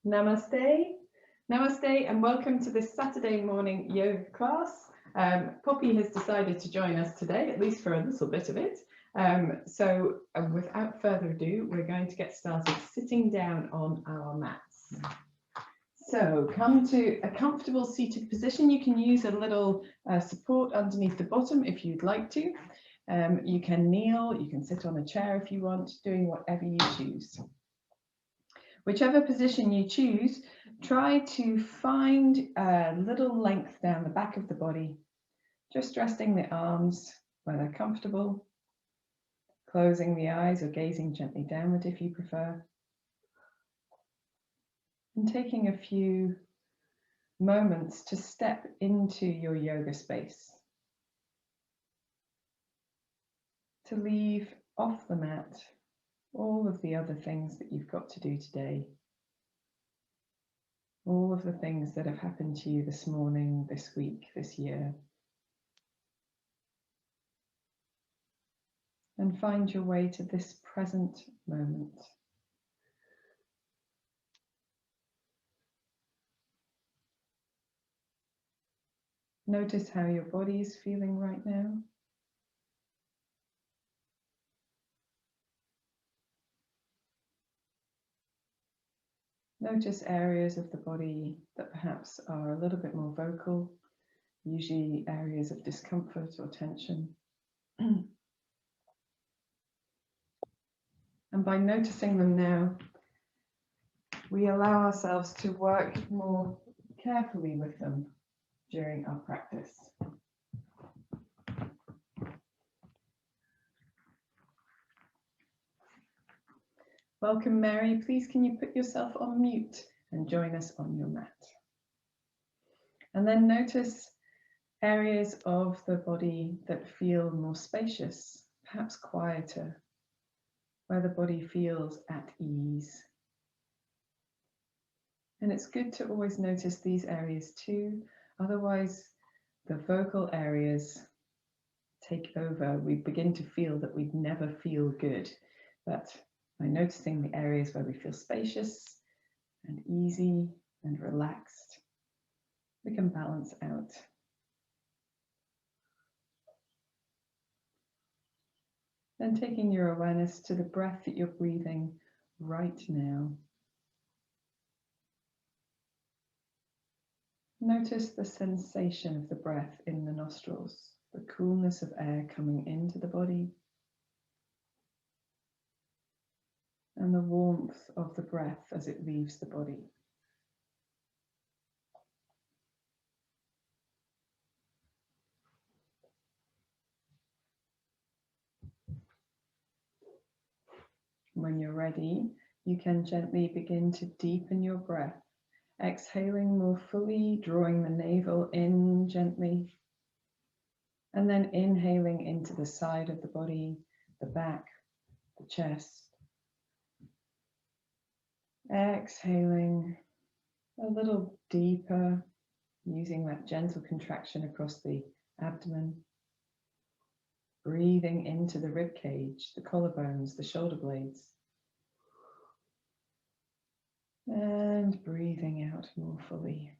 Namaste. Namaste and welcome to this Saturday morning yoga class. Poppy has decided to join us today, at least for a little bit of it. So without further ado, we're going to get started sitting down on our mats. So come to a comfortable seated position. You can use a little support underneath the bottom if you'd like to. You can kneel, you can sit on a chair if you want, doing whatever you choose. Whichever position you choose, try to find a little length down the back of the body, just resting the arms where they're comfortable, closing the eyes or gazing gently downward if you prefer, and taking a few moments to step into your yoga space, to leave off the mat all of the other things that you've got to do today, all of the things that have happened to you this morning, this week, this year, and find your way to this present moment. Notice how your body is feeling right now. Notice areas of the body that perhaps are a little bit more vocal, usually areas of discomfort or tension. And by noticing them now, we allow ourselves to work more carefully with them during our practice. Welcome, Mary. Please can you put yourself on mute and join us on your mat. And then notice areas of the body that feel more spacious, perhaps quieter, where the body feels at ease. And it's good to always notice these areas too, otherwise the vocal areas take over. We begin to feel that we'd never feel good, but by noticing the areas where we feel spacious and easy and relaxed, we can balance out. Then taking your awareness to the breath that you're breathing right now. Notice the sensation of the breath in the nostrils, the coolness of air coming into the body, and the warmth of the breath as it leaves the body. When you're ready, you can gently begin to deepen your breath, exhaling more fully, drawing the navel in gently, and then inhaling into the side of the body, the back, the chest. Exhaling a little deeper, using that gentle contraction across the abdomen. Breathing into the rib cage, the collarbones, the shoulder blades. And breathing out more fully.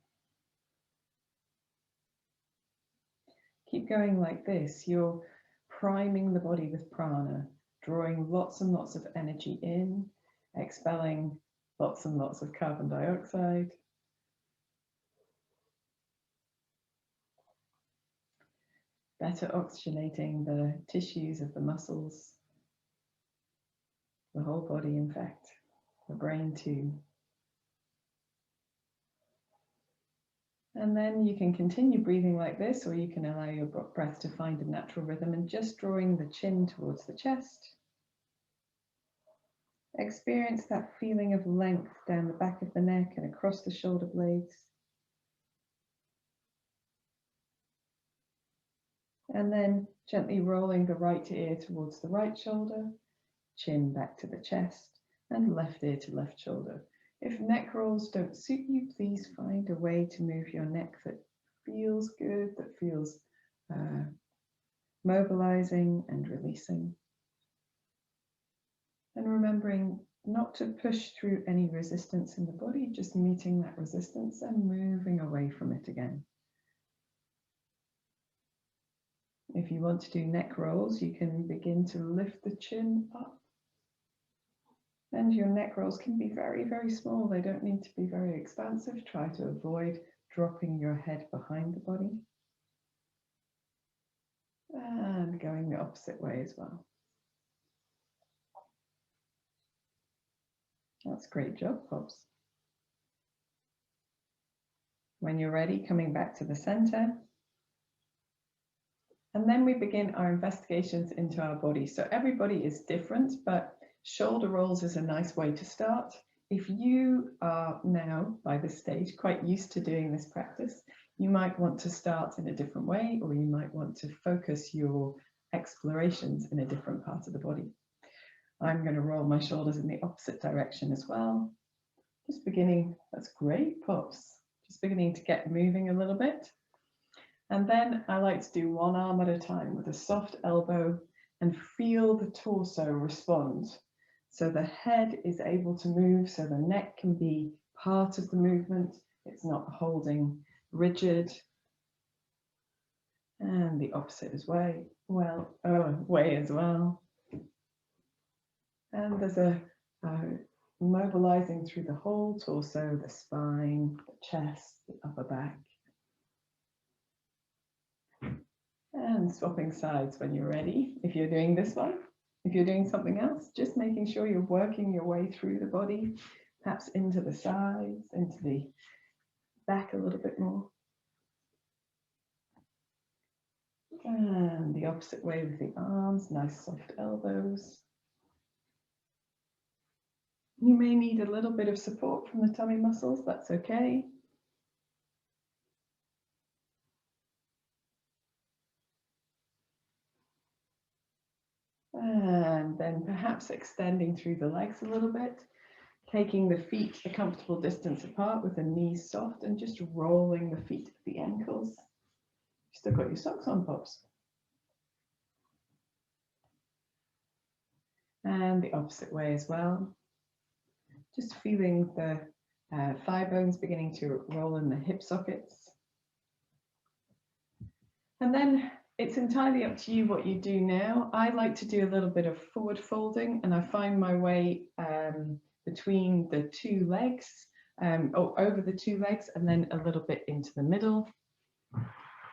Keep going like this. You're priming the body with prana, drawing lots and lots of energy in, expelling lots and lots of carbon dioxide. Better oxygenating the tissues of the muscles, the whole body in fact, the brain too. And then you can continue breathing like this, or you can allow your breath to find a natural rhythm and just drawing the chin towards the chest. Experience that feeling of length down the back of the neck and across the shoulder blades. And then gently rolling the right ear towards the right shoulder, chin back to the chest, and left ear to left shoulder. If neck rolls don't suit you, please find a way to move your neck that feels good, that feels mobilizing and releasing. And remembering not to push through any resistance in the body, just meeting that resistance and moving away from it again. If you want to do neck rolls, you can begin to lift the chin up. And your neck rolls can be very, very small. They don't need to be very expansive. Try to avoid dropping your head behind the body. And going the opposite way as well. That's a great job, Pops. When you're ready, coming back to the center. And then we begin our investigations into our body. So everybody is different, but shoulder rolls is a nice way to start. If you are now, by this stage, quite used to doing this practice, you might want to start in a different way, or you might want to focus your explorations in a different part of the body. I'm going to roll my shoulders in the opposite direction as well. Just beginning, that's great, Pops. Just beginning to get moving a little bit. And then I like to do one arm at a time with a soft elbow and feel the torso respond. So the head is able to move, so the neck can be part of the movement. It's not holding rigid. And the opposite is way as well. And there's a mobilizing through the whole torso, the spine, the chest, the upper back. And swapping sides when you're ready. If you're doing this one, if you're doing something else, just making sure you're working your way through the body, perhaps into the sides, into the back a little bit more. And the opposite way with the arms, nice soft elbows. You may need a little bit of support from the tummy muscles, that's okay. And then perhaps extending through the legs a little bit, taking the feet a comfortable distance apart with the knees soft and just rolling the feet at the ankles. You still got your socks on, Pops. And the opposite way as well. Just feeling the thigh bones beginning to roll in the hip sockets. And then it's entirely up to you what you do now. I like to do a little bit of forward folding, and I find my way between the two legs, or over the two legs, and then a little bit into the middle.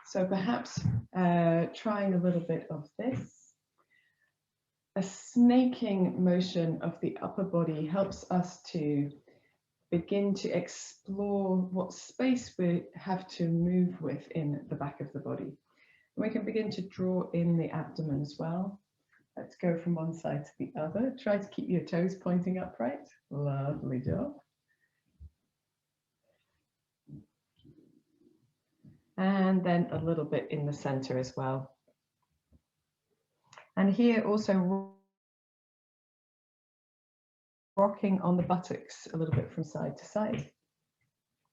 So perhaps trying a little bit of this. A snaking motion of the upper body helps us to begin to explore what space we have to move with in the back of the body. We can begin to draw in the abdomen as well. Let's go from one side to the other. Try to keep your toes pointing upright. Lovely job. And then a little bit in the center as well. And here also rocking on the buttocks a little bit from side to side.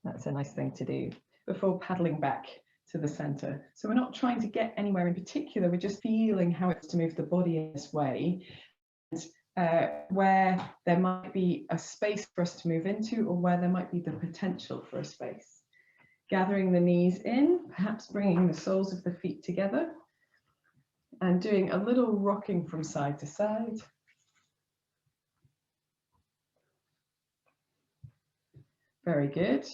That's a nice thing to do before paddling back to the center. So we're not trying to get anywhere in particular, we're just feeling how it's to move the body in this way, and where there might be a space for us to move into, or where there might be the potential for a space. Gathering the knees in, perhaps bringing the soles of the feet together, and doing a little rocking from side to side. Very good.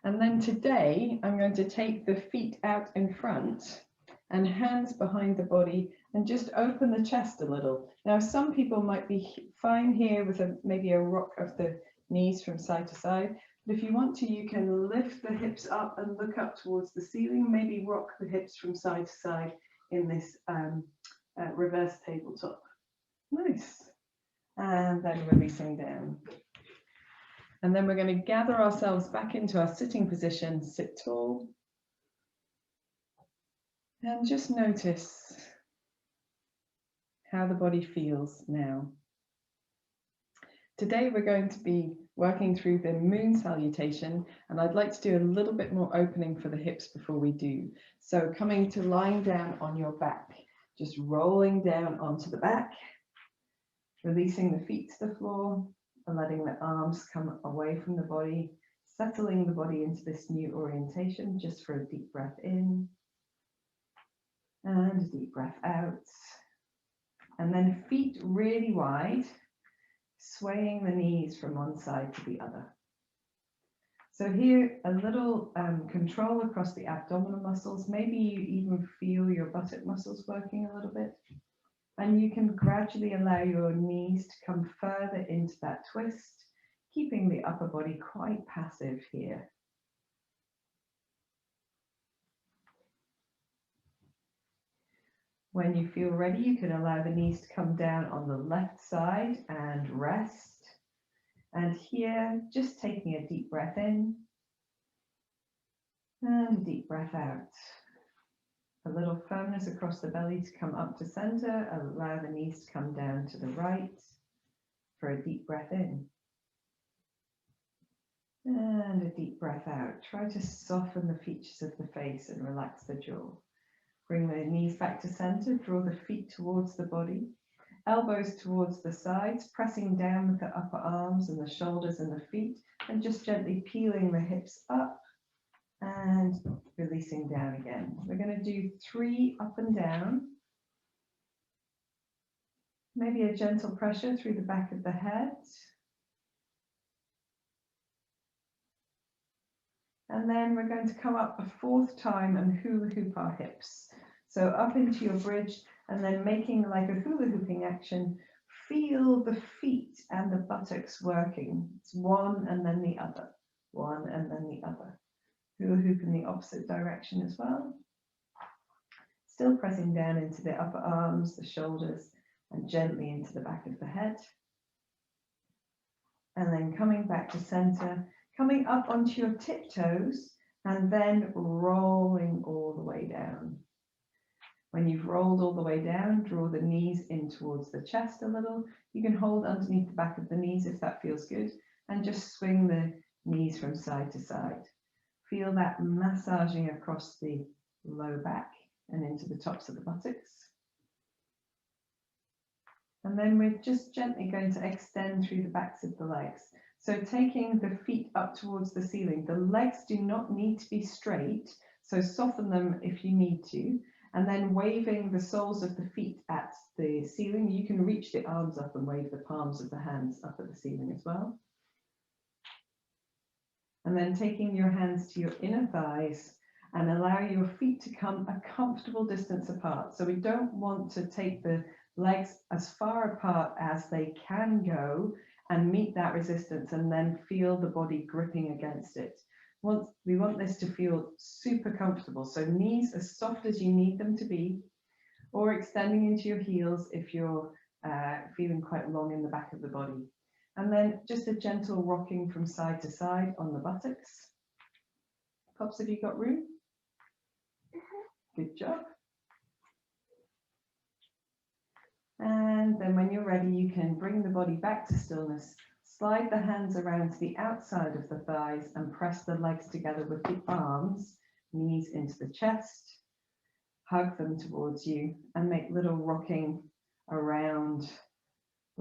And then today, I'm going to take the feet out in front and hands behind the body and just open the chest a little. Now, some people might be fine here with maybe a rock of the knees from side to side. But if you want to, you can lift the hips up and look up towards the ceiling, maybe rock the hips from side to side in this reverse tabletop. Nice. And then releasing down. And then we're going to gather ourselves back into our sitting position, sit tall. And just notice how the body feels now. Today we're going to be working through the Moon Salutation, and I'd like to do a little bit more opening for the hips before we do. So coming to lying down on your back, just rolling down onto the back, releasing the feet to the floor, letting the arms come away from the body, settling the body into this new orientation, just for a deep breath in and a deep breath out. And then feet really wide, swaying the knees from one side to the other. So here, a little control across the abdominal muscles. Maybe you even feel your buttock muscles working a little bit. And you can gradually allow your knees to come further into that twist, keeping the upper body quite passive here. When you feel ready, you can allow the knees to come down on the left side and rest. And here, just taking a deep breath in and a deep breath out. A little firmness across the belly to come up to center. Allow the knees to come down to the right for a deep breath in. And a deep breath out. Try to soften the features of the face and relax the jaw. Bring the knees back to center. Draw the feet towards the body. Elbows towards the sides, pressing down with the upper arms and the shoulders and the feet, and just gently peeling the hips up and releasing down again. We're going to do 3 up and down. Maybe a gentle pressure through the back of the head. And then we're going to come up a 4th time and hula hoop our hips. So up into your bridge, and then making like a hula hooping action, feel the feet and the buttocks working. It's one and then the other, one and then the other. Hula hoop in the opposite direction as well. Still pressing down into the upper arms, the shoulders, and gently into the back of the head. And then coming back to center, coming up onto your tiptoes, and then rolling all the way down. When you've rolled all the way down, draw the knees in towards the chest a little. You can hold underneath the back of the knees if that feels good, and just swing the knees from side to side. Feel that massaging across the low back and into the tops of the buttocks. And then we're just gently going to extend through the backs of the legs. So taking the feet up towards the ceiling. The legs do not need to be straight, so soften them if you need to. And then waving the soles of the feet at the ceiling. You can reach the arms up and wave the palms of the hands up at the ceiling as well. And then taking your hands to your inner thighs and allow your feet to come a comfortable distance apart. So we don't want to take the legs as far apart as they can go and meet that resistance and then feel the body gripping against it. We want this to feel super comfortable. So knees as soft as you need them to be, or extending into your heels if you're feeling quite long in the back of the body. And then just a gentle rocking from side to side on the buttocks. Pops, have you got room? Good job. And then when you're ready, you can bring the body back to stillness. Slide the hands around to the outside of the thighs and press the legs together with the arms, knees into the chest. Hug them towards you and make little rocking around,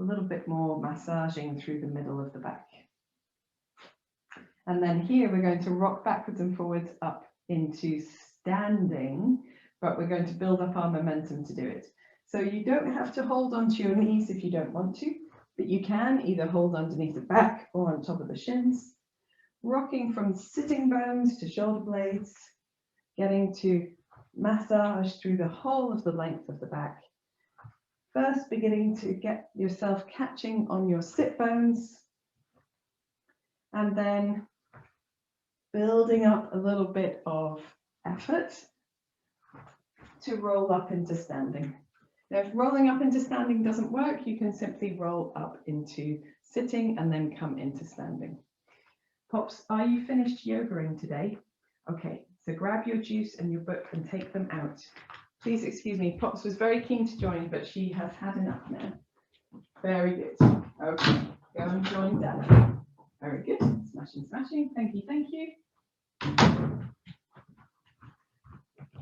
a little bit more massaging through the middle of the back. And then here we're going to rock backwards and forwards up into standing, but we're going to build up our momentum to do it. So you don't have to hold onto your knees if you don't want to, but you can either hold underneath the back or on top of the shins, rocking from sitting bones to shoulder blades, getting to massage through the whole of the length of the back. First, beginning to get yourself catching on your sit bones, and then building up a little bit of effort to roll up into standing. Now, if rolling up into standing doesn't work, you can simply roll up into sitting and then come into standing. Pops, are you finished yogaing today? Okay, so grab your juice and your book and take them out. Please excuse me, Pops was very keen to join, but she has had enough now. Very good. Okay, go and join Dad. Very good. Smashing, smashing. Thank you, thank you.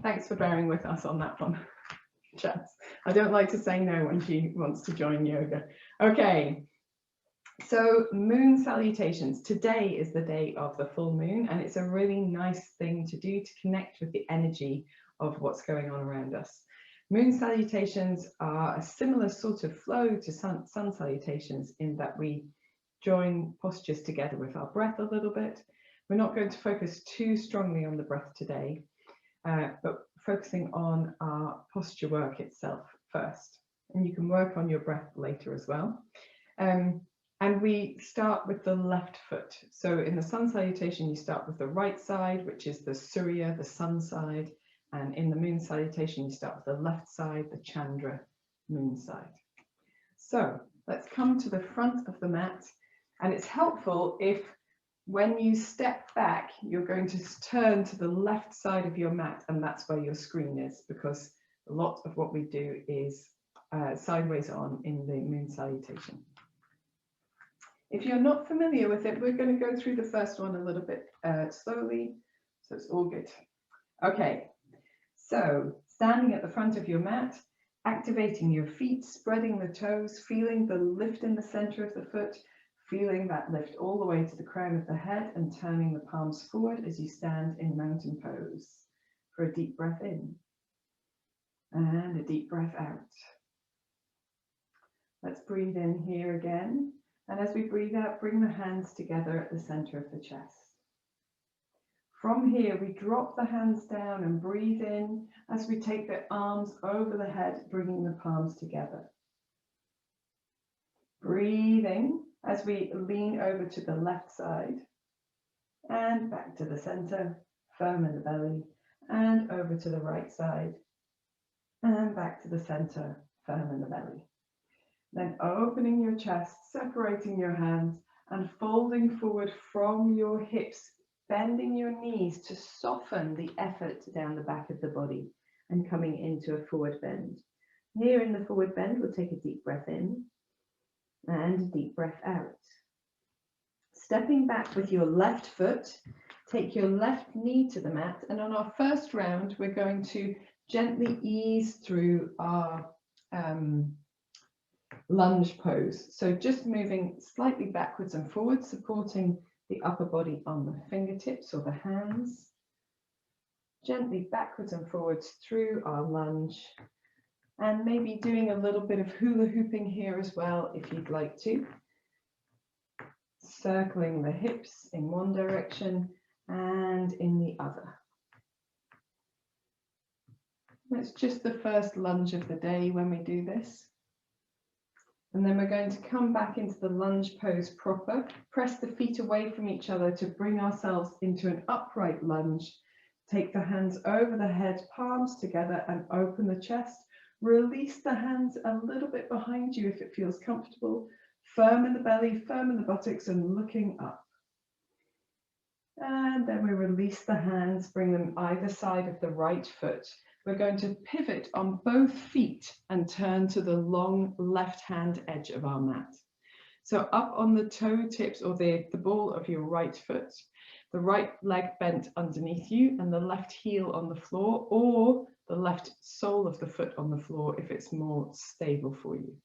Thanks for bearing with us on that one. Chats. I don't like to say no when she wants to join yoga. Okay, So moon salutations. Today is the day of the full moon, and it's a really nice thing to do to connect with the energy of what's going on around us. Moon salutations are a similar sort of flow to sun salutations in that we join postures together with our breath a little bit. We're not going to focus too strongly on the breath today, but focusing on our posture work itself first. And you can work on your breath later as well. And we start with the left foot. So in the sun salutation, you start with the right side, which is the Surya, the sun side. And in the moon salutation, you start with the left side, the Chandra, moon side. So let's come to the front of the mat. And it's helpful if when you step back, you're going to turn to the left side of your mat, and that's where your screen is, because a lot of what we do is sideways on in the moon salutation. If you're not familiar with it, we're going to go through the first one a little bit slowly, so it's all good. Okay, so standing at the front of your mat, activating your feet, spreading the toes, feeling the lift in the center of the foot, feeling that lift all the way to the crown of the head, and turning the palms forward as you stand in mountain pose. For a deep breath in and a deep breath out. Let's breathe in here again. And as we breathe out, bring the hands together at the center of the chest. From here, we drop the hands down and breathe in as we take the arms over the head, bringing the palms together. Breathing as we lean over to the left side and back to the center, firm in the belly, and over to the right side and back to the center, firm in the belly. Then opening your chest, separating your hands and folding forward from your hips, bending your knees to soften the effort down the back of the body and coming into a forward bend. Here in the forward bend, we'll take a deep breath in and a deep breath out. Stepping back with your left foot, take your left knee to the mat, and on our first round, we're going to gently ease through our lunge pose. So just moving slightly backwards and forwards, supporting the upper body on the fingertips or the hands. Gently backwards and forwards through our lunge. And maybe doing a little bit of hula hooping here as well, if you'd like to. Circling the hips in one direction and in the other. It's just the first lunge of the day when we do this. And then we're going to come back into the lunge pose proper, press the feet away from each other to bring ourselves into an upright lunge. Take the hands over the head, palms together, and open the chest. Release the hands a little bit behind you if it feels comfortable. Firm in the belly, firm in the buttocks, and looking up. And then we release the hands, bring them either side of the right foot. We're going to pivot on both feet and turn to the long left-hand edge of our mat. So up on the toe tips or the ball of your right foot, the right leg bent underneath you and the left heel on the floor, or the left sole of the foot on the floor if it's more stable for you.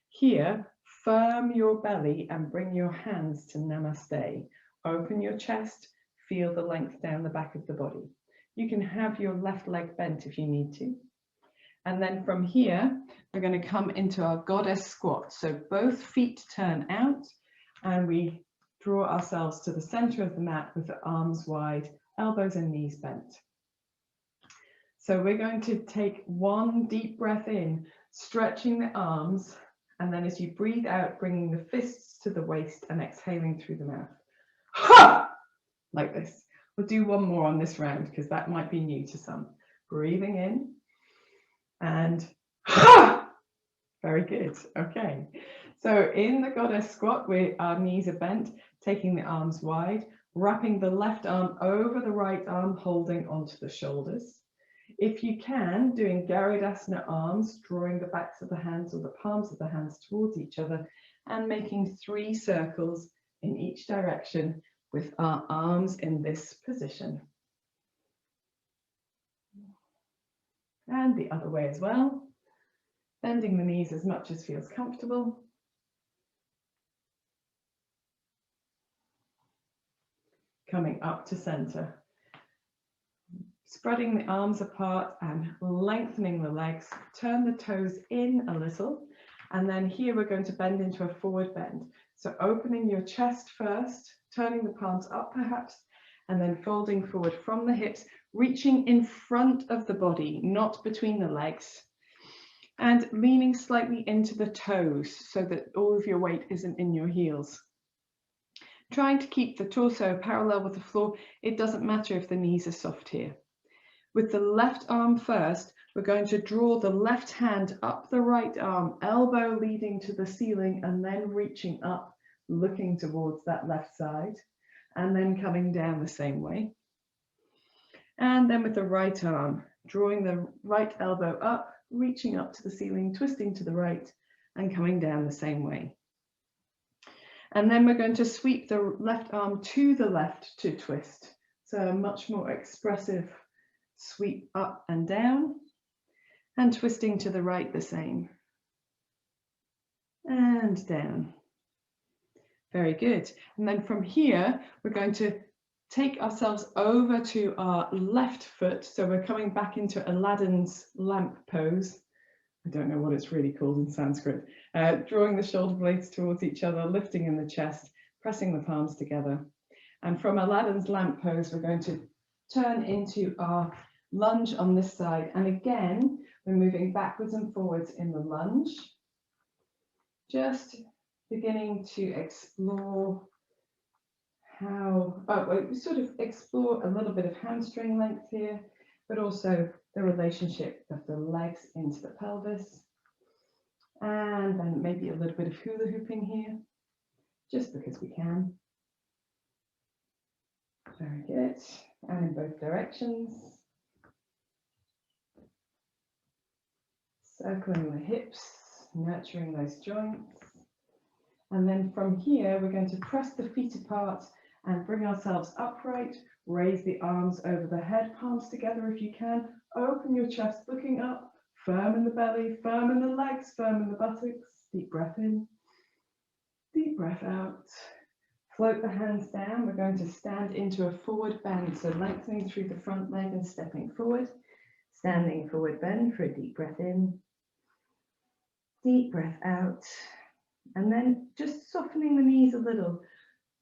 Here, firm your belly and bring your hands to Namaste. Open your chest, feel the length down the back of the body. You can have your left leg bent if you need to. And then from here, we're going to come into our goddess squat. So both feet turn out and we draw ourselves to the center of the mat with the arms wide, elbows and knees bent. So we're going to take one deep breath in, stretching the arms, and then as you breathe out, bringing the fists to the waist and exhaling through the mouth. Ha! Like this. We'll do one more on this round because that might be new to some. Breathing in and ha! Very good. Okay. So in the goddess squat, our knees are bent, taking the arms wide, wrapping the left arm over the right arm, holding onto the shoulders. If you can, doing Garudasana arms, drawing the backs of the hands or the palms of the hands towards each other and making 3 circles in each direction with our arms in this position. And the other way as well, bending the knees as much as feels comfortable. coming up to center. Spreading the arms apart and lengthening the legs. Turn the toes in a little. And then here we're going to bend into a forward bend. So opening your chest first, turning the palms up perhaps, and then folding forward from the hips, reaching in front of the body, not between the legs. And leaning slightly into the toes so that all of your weight isn't in your heels. Trying to keep the torso parallel with the floor. It doesn't matter if the knees are soft here. With the left arm first, we're going to draw the left hand up the right arm, elbow leading to the ceiling and then reaching up, looking towards that left side, and then coming down the same way. And then with the right arm, drawing the right elbow up, reaching up to the ceiling, twisting to the right and coming down the same way. And then we're going to sweep the left arm to the left to twist. So a much more expressive sweep up and down, and twisting to the right the same. And down. Very good. And then from here, we're going to take ourselves over to our left foot. So we're coming back into Aladdin's lamp pose. I don't know what it's really called in Sanskrit. Drawing the shoulder blades towards each other, lifting in the chest, pressing the palms together. And from Aladdin's lamp pose, we're going to turn into our lunge on this side. And again, we're moving backwards and forwards in the lunge. Just beginning to explore how, we sort of explore a little bit of hamstring length here, but also the relationship of the legs into the pelvis. And then maybe a little bit of hula hooping here, just because we can. Very good. And in both directions. Circling the hips, nurturing those joints. And then from here, we're going to press the feet apart and bring ourselves upright. Raise the arms over the head, palms together if you can. Open your chest, looking up, firm in the belly, firm in the legs, firm in the buttocks. Deep breath in, deep breath out. Float the hands down. We're going to stand into a forward bend, so lengthening through the front leg and stepping forward. Standing forward bend for a deep breath in, deep breath out, and then just softening the knees a little.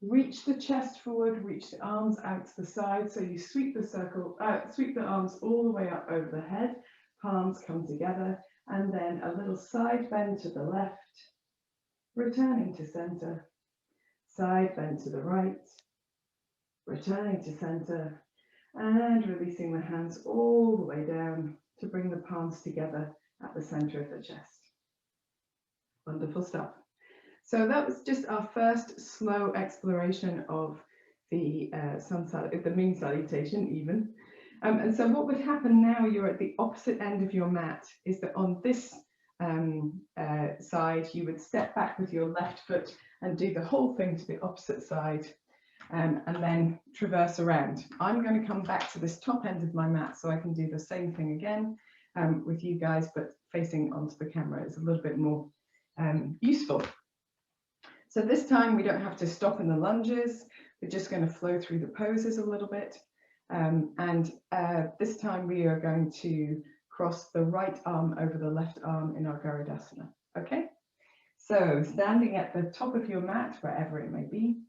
Reach the chest forward, reach the arms out to the side. So you sweep the circle, sweep the arms all the way up over the head, palms come together, and then a little side bend to the left, returning to center, side bend to the right, returning to center, and releasing the hands all the way down to bring the palms together at the center of the chest. Wonderful stuff. So that was just our first slow exploration of the Moon Salutation even. And so what would happen now, you're at the opposite end of your mat, is that on this side, you would step back with your left foot and do the whole thing to the opposite side, and then traverse around. I'm going to come back to this top end of my mat so I can do the same thing again with you guys, but facing onto the camera is a little bit more useful. So this time we don't have to stop in the lunges. We're just going to flow through the poses a little bit. This time we are going to cross the right arm over the left arm in our Garudasana. Okay? So standing at the top of your mat, wherever it may be,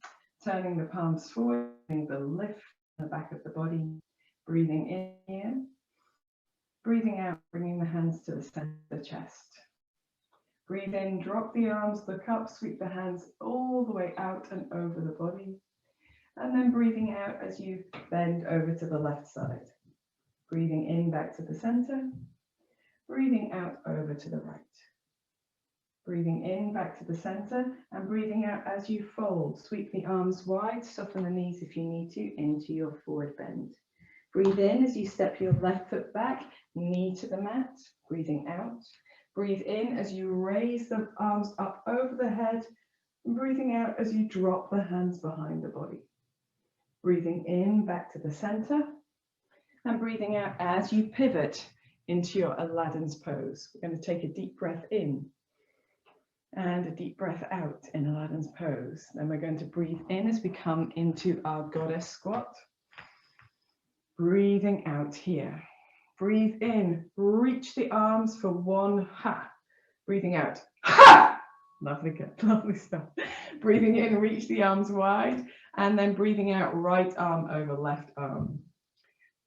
turning the palms forward, the lift in the back of the body, breathing in here, breathing out, bringing the hands to the center of the chest. Breathe in, drop the arms, look up, sweep the hands all the way out and over the body. And then breathing out as you bend over to the left side. Breathing in back to the center. Breathing out over to the right. Breathing in back to the center and breathing out as you fold. Sweep the arms wide, soften the knees if you need to into your forward bend. Breathe in as you step your left foot back, knee to the mat. Breathing out. Breathe in as you raise the arms up over the head, and breathing out as you drop the hands behind the body. Breathing in back to the center, and breathing out as you pivot into your Aladdin's pose. We're going to take a deep breath in, And a deep breath out in Aladdin's pose. Then we're going to breathe in as we come into our goddess squat. Breathing out here. Breathe in, reach the arms for one ha. Breathing out, ha! Lovely, good, lovely stuff. Breathing in, reach the arms wide, and then breathing out, right arm over left arm.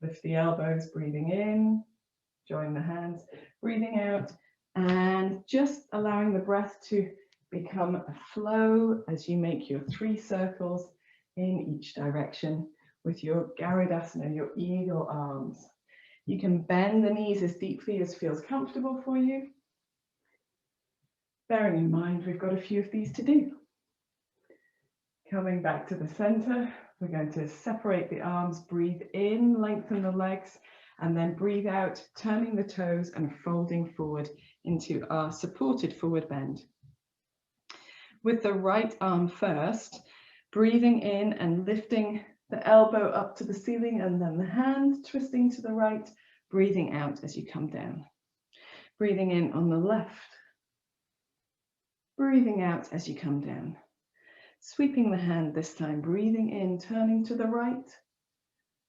Lift the elbows, breathing in, join the hands, breathing out, and just allowing the breath to become a flow as you make your 3 circles in each direction with your Garudasana, your eagle arms. You can bend the knees as deeply as feels comfortable for you. Bearing in mind, we've got a few of these to do. Coming back to the center, we're going to separate the arms, breathe in, lengthen the legs, and then breathe out, turning the toes and folding forward into our supported forward bend. With the right arm first, breathing in and lifting the elbow up to the ceiling, and then the hand twisting to the right, breathing out as you come down. Breathing in on the left, breathing out as you come down. Sweeping the hand this time, breathing in, turning to the right,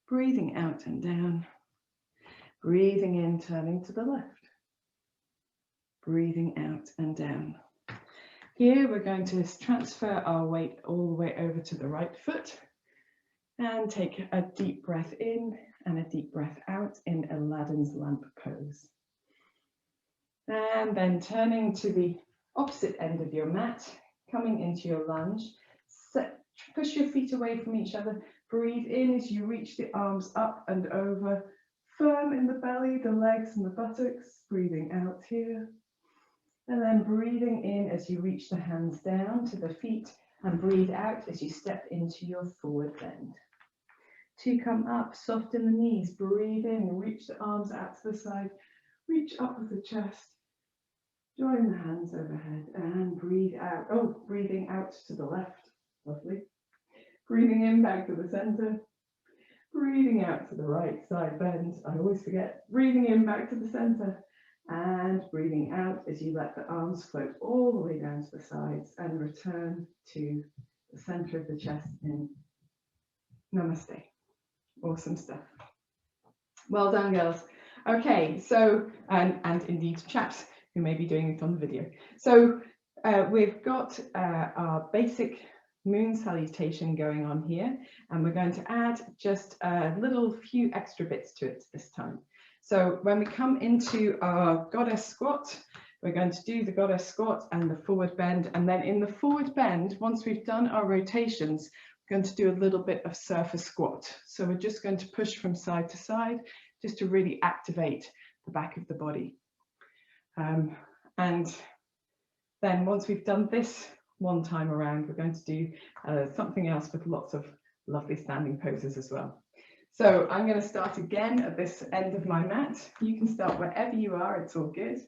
breathing out and down. Breathing in, turning to the left, breathing out and down. Here we're going to transfer our weight all the way over to the right foot and take a deep breath in and a deep breath out in Aladdin's lamp pose. And then turning to the opposite end of your mat, coming into your lunge. Push your feet away from each other. Breathe in as you reach the arms up and over, firm in the belly, the legs and the buttocks. Breathing out here. And then breathing in as you reach the hands down to the feet, and breathe out as you step into your forward bend. 2 come up, soften the knees. Breathe in, reach the arms out to the side, reach up with the chest. Join the hands overhead and breathe out. Oh, breathing out to the left. Lovely. Breathing in back to the center. Breathing out to the right side bend. I always forget. Breathing in back to the center. And breathing out as you let the arms float all the way down to the sides and return to the center of the chest in Namaste. Awesome stuff. Well done, girls. Okay, so, and indeed chaps who may be doing it on the video. So we've got our basic moon salutation going on here, and we're going to add just a little few extra bits to it this time. So when we come into our goddess squat, we're going to do the goddess squat and the forward bend, and then in the forward bend, once we've done our rotations, we're going to do a little bit of surface squat. So we're just going to push from side to side just to really activate the back of the body. And then once we've done this one time around, we're going to do something else with lots of lovely standing poses as well. So I'm going to start again at this end of my mat. You can start wherever you are, it's all good.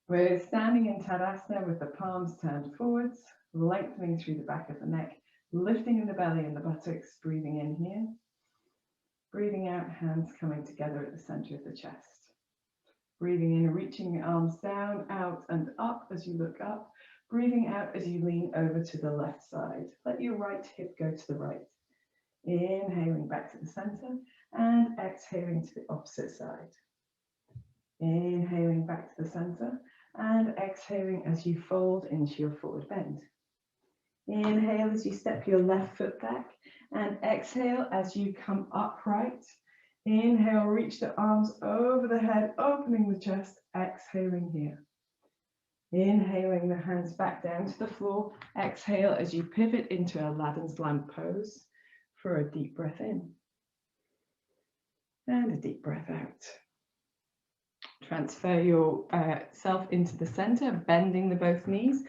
We're standing in Tadasana with the palms turned forwards, lengthening through the back of the neck, lifting in the belly and the buttocks, breathing in here. Breathing out, hands coming together at the center of the chest. Breathing in, reaching the arms down, out and up as you look up. Breathing out as you lean over to the left side. Let your right hip go to the right. Inhaling back to the center and exhaling to the opposite side. Inhaling back to the center and exhaling as you fold into your forward bend. Inhale as you step your left foot back and exhale as you come upright. Inhale, reach the arms over the head, opening the chest, exhaling here. Inhaling the hands back down to the floor. Exhale as you pivot into Aladdin's lamp pose for a deep breath in. And a deep breath out. Transfer yourself into the center, bending the both knees,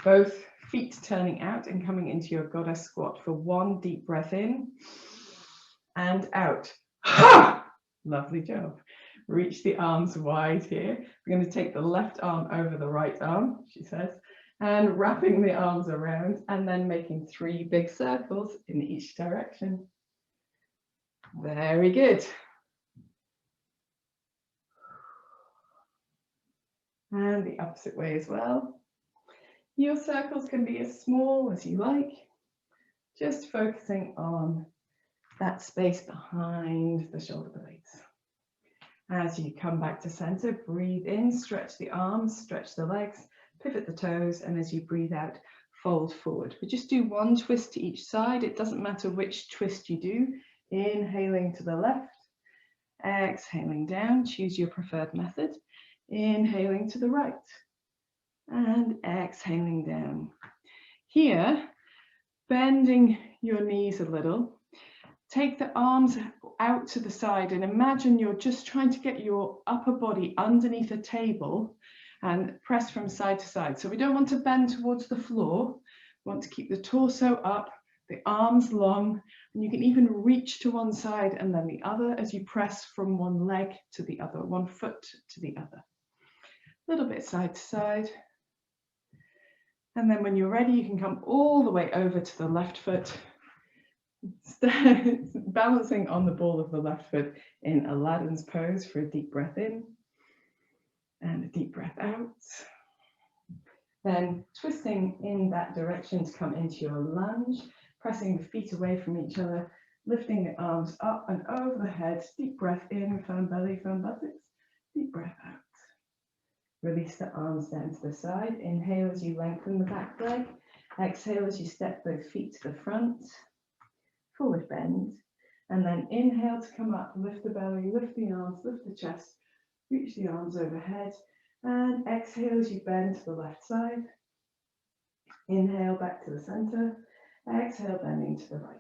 both feet turning out and coming into your goddess squat for one deep breath in and out. Ha! Lovely job. Reach the arms wide here. We're going to take the left arm over the right arm, she says, and wrapping the arms around and then making 3 big circles in each direction. Very good. And the opposite way as well. Your circles can be as small as you like, just focusing on that space behind the shoulder blades. As you come back to center, breathe in, stretch the arms, stretch the legs, pivot the toes, and as you breathe out, fold forward. We just do one twist to each side. It doesn't matter which twist you do. Inhaling to the left, exhaling down, choose your preferred method. Inhaling to the right and exhaling down. Here, bending your knees a little. Take the arms out to the side and imagine you're just trying to get your upper body underneath a table and press from side to side. So we don't want to bend towards the floor. We want to keep the torso up, the arms long, and you can even reach to one side and then the other as you press from one leg to the other, one foot to the other. A little bit side to side. And then when you're ready, you can come all the way over to the left foot, balancing on the ball of the left foot in Aladdin's pose for a deep breath in and a deep breath out. Then twisting in that direction to come into your lunge, pressing the feet away from each other, lifting the arms up and over the head. Deep breath in, firm belly, firm buttocks. Deep breath out. Release the arms down to the side. Inhale as you lengthen the back leg. Exhale as you step both feet to the front. Forward bend. And then inhale to come up. Lift the belly, lift the arms, lift the chest. Reach the arms overhead. And exhale as you bend to the left side. Inhale back to the center. Exhale bending to the right.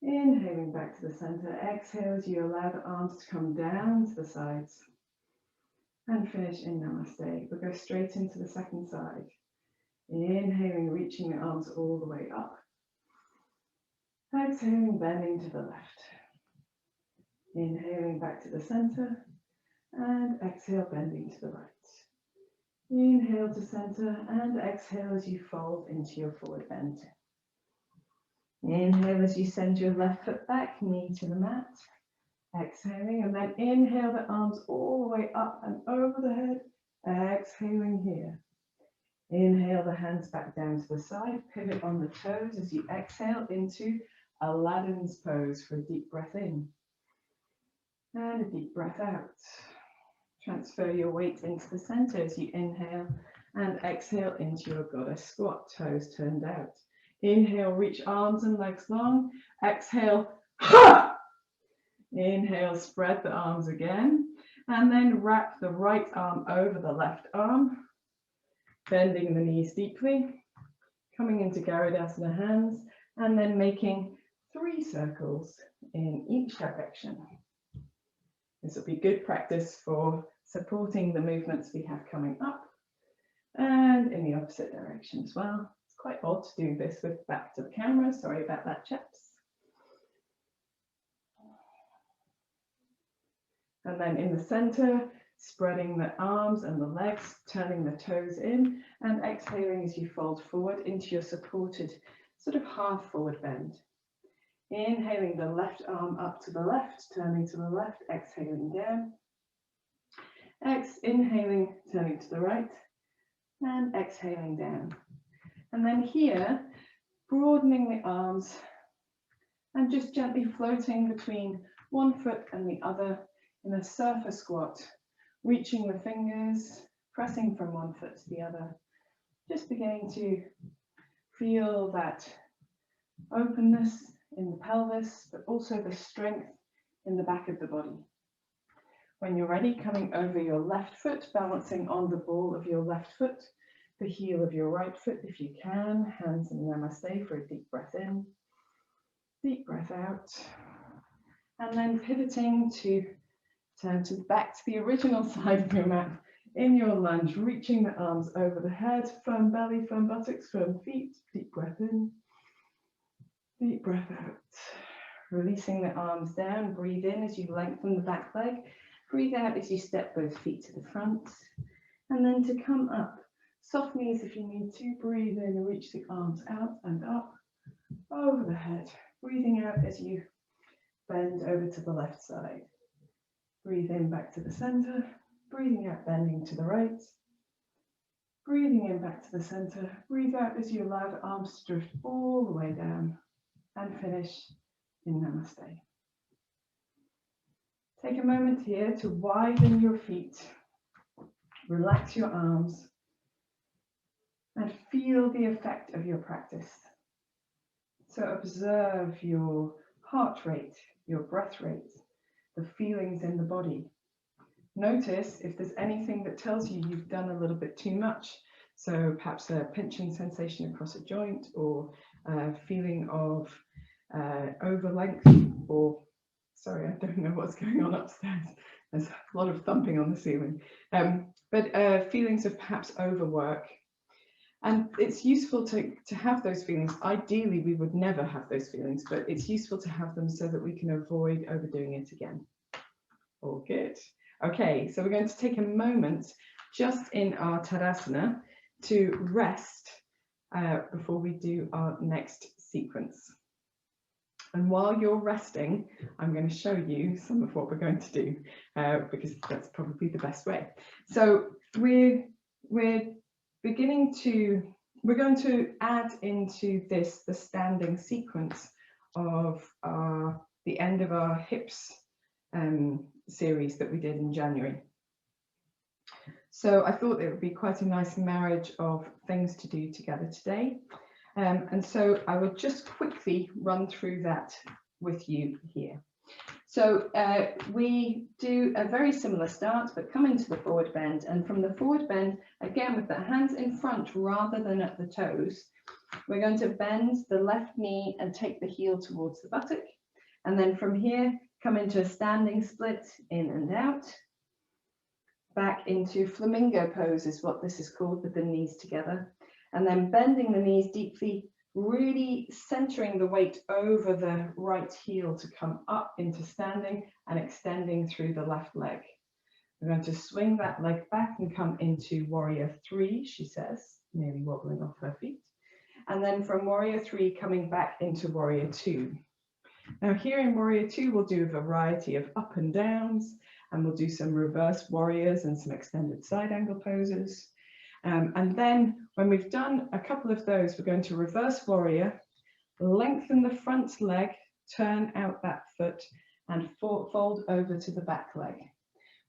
Inhaling back to the center. Exhale as you allow the arms to come down to the sides. And finish in Namaste. We'll go straight into the second side. Inhaling, reaching the arms all the way up. Exhaling, bending to the left. Inhaling back to the center. And exhale, bending to the right. Inhale to center and exhale as you fold into your forward bend. Inhale as you send your left foot back, knee to the mat. Exhaling, and then inhale the arms all the way up and over the head. Exhaling here. Inhale the hands back down to the side. Pivot on the toes as you exhale into Aladdin's pose for a deep breath in. And a deep breath out. Transfer your weight into the center as you inhale and exhale into your goddess squat, toes turned out. Inhale, reach arms and legs long. Exhale, ha! Inhale, spread the arms again, and then wrap the right arm over the left arm, bending the knees deeply, coming into Garudasana hands, and then making 3 circles in each direction. This will be good practice for supporting the movements we have coming up and in the opposite direction as well. It's quite odd to do this with back to the camera. Sorry about that, chaps. And then in the center, spreading the arms and the legs, turning the toes in, and exhaling as you fold forward into your supported sort of half forward bend. Inhaling the left arm up to the left, turning to the left, exhaling down. Inhaling, turning to the right, and exhaling down. And then here, broadening the arms and just gently floating between one foot and the other in a surfer squat, reaching the fingers, pressing from one foot to the other, just beginning to feel that openness in the pelvis, but also the strength in the back of the body. When you're ready, coming over your left foot, balancing on the ball of your left foot, the heel of your right foot if you can, hands in Namaste for a deep breath in, deep breath out, and then pivoting to turn back to the original side of your mat in your lunge, reaching the arms over the head, firm belly, firm buttocks, firm feet, deep breath in, deep breath out. Releasing the arms down, breathe in as you lengthen the back leg, breathe out as you step both feet to the front, and then to come up. Soft knees if you need to, breathe in and reach the arms out and up, over the head, breathing out as you bend over to the left side. Breathe in back to the center, breathing out, bending to the right. Breathing in back to the center. Breathe out as you allow the arms to drift all the way down and finish in Namaste. Take a moment here to widen your feet, relax your arms, and feel the effect of your practice. So observe your heart rate, your breath rate, the feelings in the body. Notice if there's anything that tells you you've done a little bit too much. So perhaps a pinching sensation across a joint, or a feeling of over length, or sorry, I don't know what's going on upstairs. There's a lot of thumping on the ceiling. But feelings of perhaps overwork. And it's useful to have those feelings. Ideally, we would never have those feelings, but it's useful to have them so that we can avoid overdoing it again. All good. Okay, so we're going to take a moment just in our Tadasana to rest before we do our next sequence. And while you're resting, I'm going to show you some of what we're going to do because that's probably the best way. So we're going to add into this the standing sequence of the end of our hips series that we did in January. So I thought it would be quite a nice marriage of things to do together today. And so I will just quickly run through that with you here. So we do a very similar start, but come into the forward bend. And from the forward bend, again, with the hands in front rather than at the toes, we're going to bend the left knee and take the heel towards the buttock. And then from here, come into a standing split, in and out. Back into flamingo pose is what this is called, with the knees together. And then bending the knees deeply, really centering the weight over the right heel to come up into standing and extending through the left leg. We're going to swing that leg back and come into warrior 3, she says, nearly wobbling off her feet. And then from warrior 3, coming back into warrior 2. Now here in warrior 2, we'll do a variety of up and downs, and we'll do some reverse warriors and some extended side angle poses. And then when we've done a couple of those, we're going to reverse warrior, lengthen the front leg, turn out that foot, and fold over to the back leg.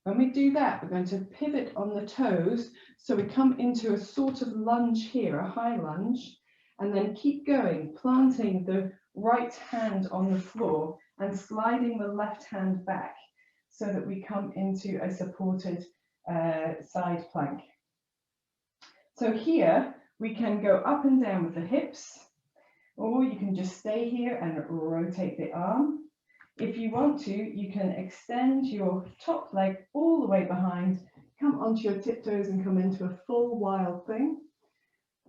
When we do that, we're going to pivot on the toes. So we come into a sort of lunge here, a high lunge, and then keep going, planting the right hand on the floor and sliding the left hand back so that we come into a supported side plank. So here we can go up and down with the hips, or you can just stay here and rotate the arm. If you want to, you can extend your top leg all the way behind, come onto your tiptoes and come into a full wild thing.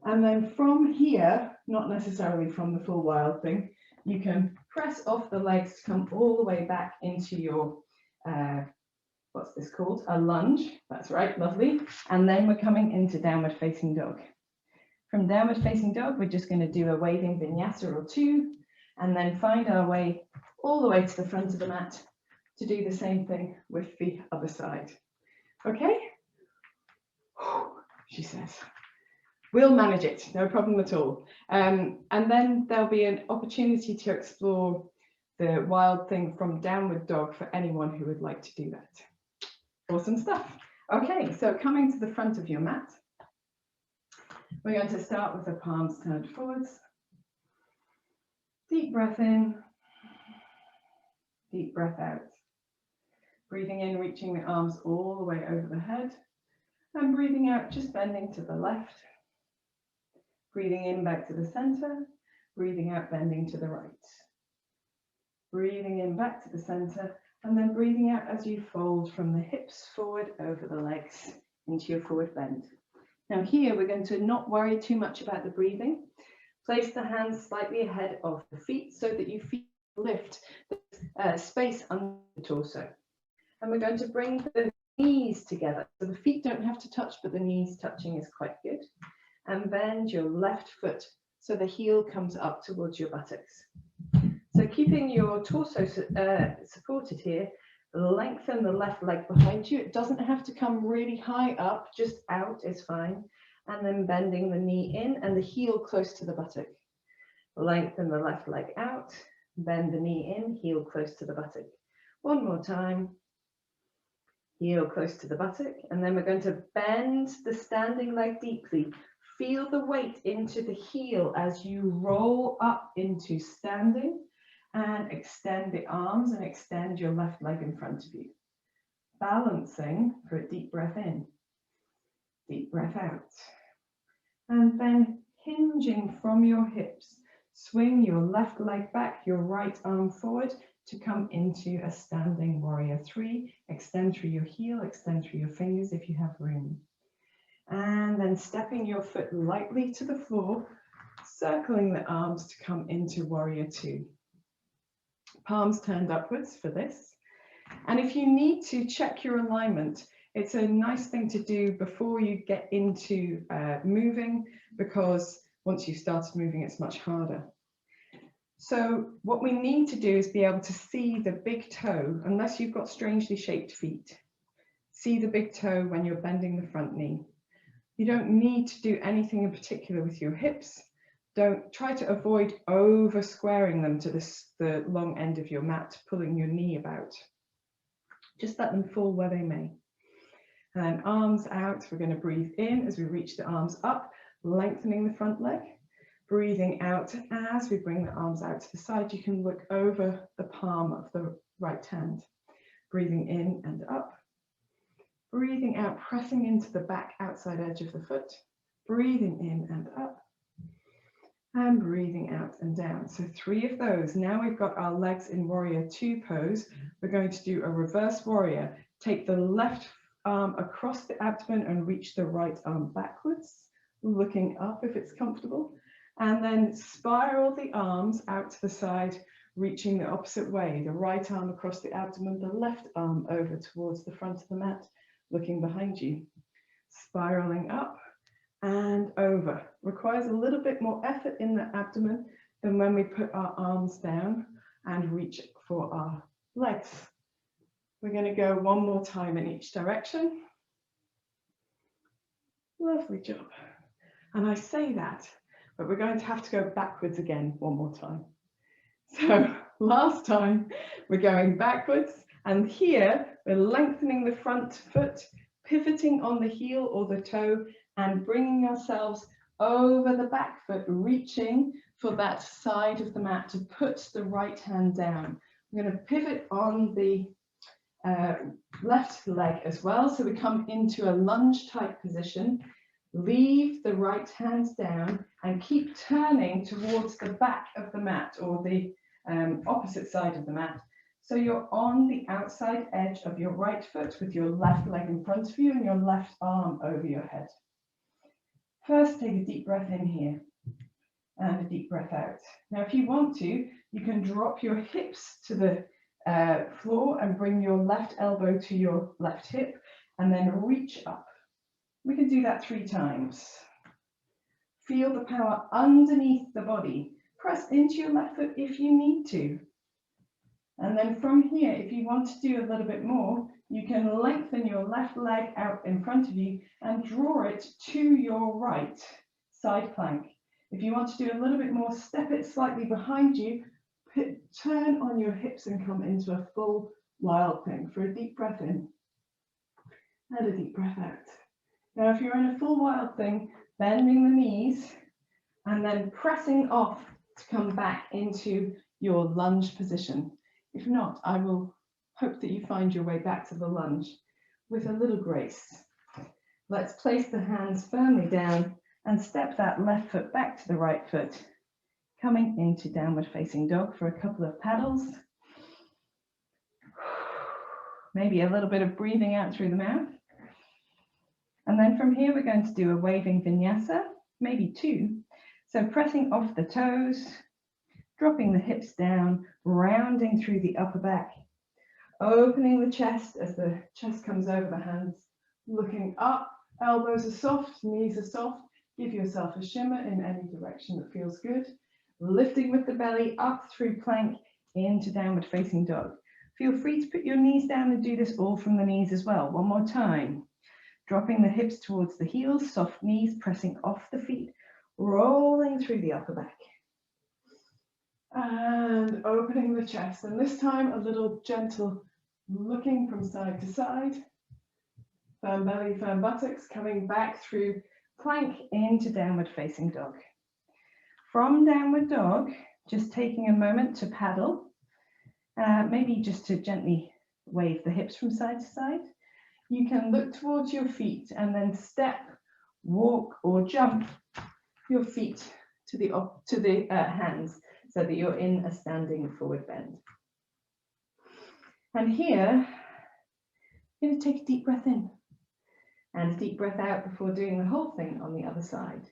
And then from here, not necessarily from the full wild thing, you can press off the legs to come all the way back into your what's this called? A lunge. That's right, lovely. And then we're coming into downward facing dog. From downward facing dog, we're just going to do a waving vinyasa or 2, and then find our way all the way to the front of the mat to do the same thing with the other side. Okay? She says. We'll manage it, no problem at all. And then there'll be an opportunity to explore the wild thing from downward dog for anyone who would like to do that. Awesome stuff. Okay, so coming to the front of your mat, we're going to start with the palms turned forwards. Deep breath in, deep breath out. Breathing in, reaching the arms all the way over the head, and breathing out, just bending to the left. Breathing in back to the center, breathing out, bending to the right. Breathing in back to the center, and then breathing out as you fold from the hips forward over the legs into your forward bend. Now here we're going to not worry too much about the breathing. Place the hands slightly ahead of the feet so that you feel lift the space under the torso. And we're going to bring the knees together. So the feet don't have to touch, but the knees touching is quite good. And bend your left foot so the heel comes up towards your buttocks. So keeping your torso supported here, lengthen the left leg behind you. It doesn't have to come really high up, just out is fine. and then bending the knee in and the heel close to the buttock. Lengthen the left leg out, bend the knee in, heel close to the buttock. One more time. Heel close to the buttock, and then we're going to bend the standing leg deeply. Feel the weight into the heel as you roll up into standing, and extend the arms and extend your left leg in front of you. Balancing for a deep breath in, deep breath out. And then hinging from your hips, swing your left leg back, your right arm forward, to come into a standing warrior three. Extend through your heel, extend through your fingers if you have room. And then stepping your foot lightly to the floor, circling the arms to come into warrior two. Palms turned upwards for this. And if you need to check your alignment, it's a nice thing to do before you get into moving, because once you've started moving, it's much harder. So what we need to do is be able to see the big toe, unless you've got strangely shaped feet. See the big toe when you're bending the front knee. You don't need to do anything in particular with your hips. Don't try to avoid over squaring them to the long end of your mat, pulling your knee about. Just let them fall where they may. And then arms out, we're going to breathe in as we reach the arms up, lengthening the front leg. Breathing out as we bring the arms out to the side. You can look over the palm of the right hand. Breathing in and up. Breathing out, pressing into the back outside edge of the foot. Breathing in and up. And breathing out and down. So 3 of those. Now we've got our legs in warrior two pose. We're going to do a reverse warrior. Take the left arm across the abdomen and reach the right arm backwards, looking up if it's comfortable. And then spiral the arms out to the side, reaching the opposite way. The right arm across the abdomen, the left arm over towards the front of the mat, looking behind you. Spiraling up and over. Requires a little bit more effort in the abdomen than when we put our arms down and reach for our legs. We're going to go one more time in each direction. Lovely job. And I say that, but we're going to have to go backwards again one more time. So last time we're going backwards, and here we're lengthening the front foot, pivoting on the heel or the toe, and bringing ourselves over the back foot, reaching for that side of the mat to put the right hand down. We're going to pivot on the left leg as well, so we come into a lunge type position. Leave the right hand down and keep turning towards the back of the mat, or the opposite side of the mat. So you're on the outside edge of your right foot with your left leg in front of you and your left arm over your head. First, take a deep breath in here and a deep breath out. Now, if you want to, you can drop your hips to the floor and bring your left elbow to your left hip and then reach up. We can do that 3 times. Feel the power underneath the body. Press into your left foot if you need to. And then from here, if you want to do a little bit more, you can lengthen your left leg out in front of you and draw it to your right, side plank. If you want to do a little bit more, step it slightly behind you, turn on your hips and come into a full wild thing for a deep breath in and a deep breath out. Now, if you're in a full wild thing, bending the knees and then pressing off to come back into your lunge position. If not, I will hope that you find your way back to the lunge with a little grace. Let's place the hands firmly down and step that left foot back to the right foot, coming into downward facing dog for a couple of paddles. Maybe a little bit of breathing out through the mouth. And then from here, we're going to do a waving vinyasa, maybe 2. So pressing off the toes, dropping the hips down, rounding through the upper back, opening the chest as the chest comes over the hands, looking up, elbows are soft, knees are soft. Give yourself a shimmer in any direction that feels good. Lifting with the belly up through plank into downward facing dog. Feel free to put your knees down and do this all from the knees as well. One more time. dropping the hips towards the heels, soft knees, pressing off the feet, rolling through the upper back. And opening the chest, and this time a little gentle looking from side to side. Firm belly, firm buttocks, coming back through plank into downward facing dog. From downward dog, just taking a moment to paddle, maybe just to gently wave the hips from side to side. You can look towards your feet and then step, walk or jump your feet to the hands so that you're in a standing forward bend. And here, you're going to take a deep breath in and a deep breath out before doing the whole thing on the other side.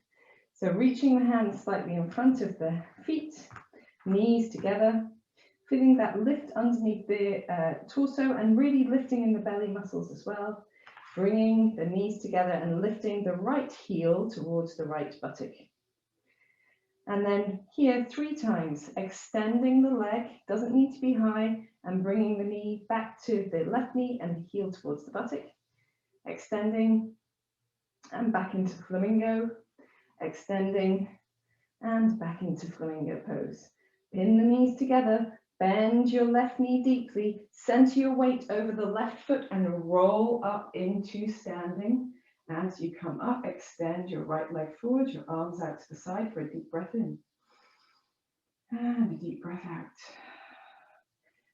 So reaching the hands slightly in front of the feet, knees together, feeling that lift underneath the torso and really lifting in the belly muscles as well. Bringing the knees together and lifting the right heel towards the right buttock. And then here 3 times, extending the leg, doesn't need to be high, and bringing the knee back to the left knee and the heel towards the buttock. Extending and back into flamingo, extending and back into flamingo pose. Pin the knees together, bend your left knee deeply, center your weight over the left foot and roll up into standing. As you come up, extend your right leg forward, your arms out to the side for a deep breath in. And a deep breath out.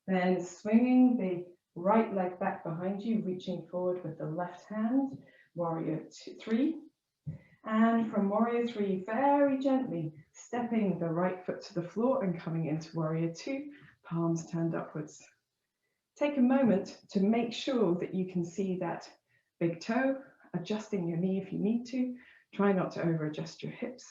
Then swinging the right leg back behind you, reaching forward with the left hand, warrior 3. And from warrior 3, very gently stepping the right foot to the floor and coming into warrior 2, palms turned upwards. Take a moment to make sure that you can see that big toe, adjusting your knee if you need to. Try not to over adjust your hips.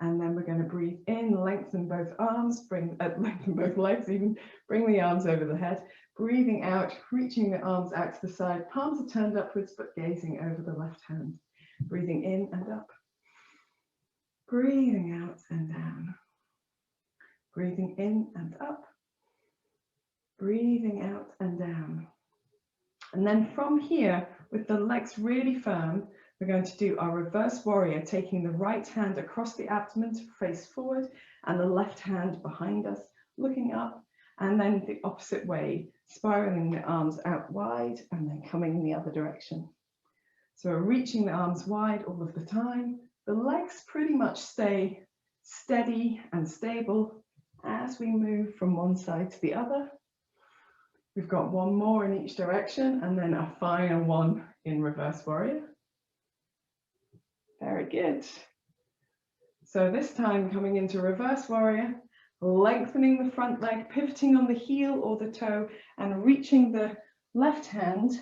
And then we're going to breathe in, lengthen both arms, lengthen both legs even, bring the arms over the head. Breathing out, reaching the arms out to the side, palms are turned upwards but gazing over the left hand. Breathing in and up. Breathing out and down. Breathing in and up. Breathing out and down. And then from here, with the legs really firm, we're going to do our reverse warrior, taking the right hand across the abdomen to face forward and the left hand behind us, looking up, and then the opposite way, spiraling the arms out wide and then coming in the other direction. So we're reaching the arms wide all of the time. The legs pretty much stay steady and stable as we move from one side to the other. We've got one more in each direction and then a final one in reverse warrior. Very good. So this time coming into reverse warrior, lengthening the front leg, pivoting on the heel or the toe and reaching the left hand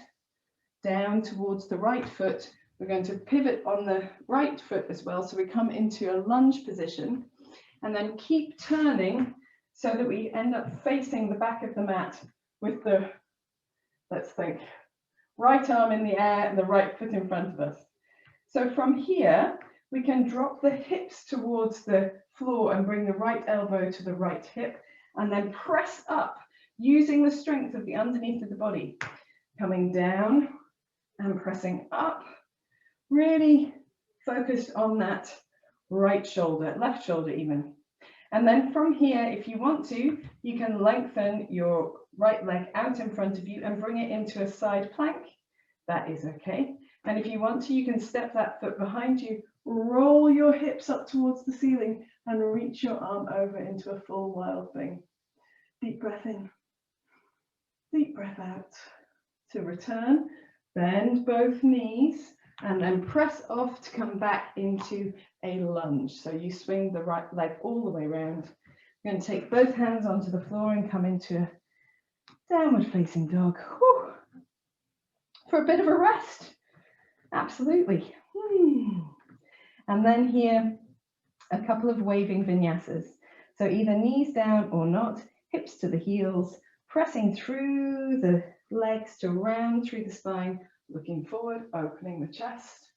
down towards the right foot. We're going to pivot on the right foot as well. So we come into a lunge position and then keep turning so that we end up facing the back of the mat with the, let's think, right arm in the air and the right foot in front of us. So from here, we can drop the hips towards the floor and bring the right elbow to the right hip and then press up using the strength of the underneath of the body, coming down and pressing up, really focused on that right shoulder, left shoulder even. And then from here, if you want to, you can lengthen your right leg out in front of you and bring it into a side plank. That is okay. And if you want to, you can step that foot behind you, roll your hips up towards the ceiling and reach your arm over into a full wild thing. Deep breath in, deep breath out. To return, bend both knees and then press off to come back into a lunge. So you swing the right leg all the way around. You're going to take both hands onto the floor and come into a downward facing dog. Whew. For a bit of a rest. Absolutely. And then here, a couple of waving vinyasas. So either knees down or not, hips to the heels, pressing through the legs to round through the spine, looking forward, opening the chest,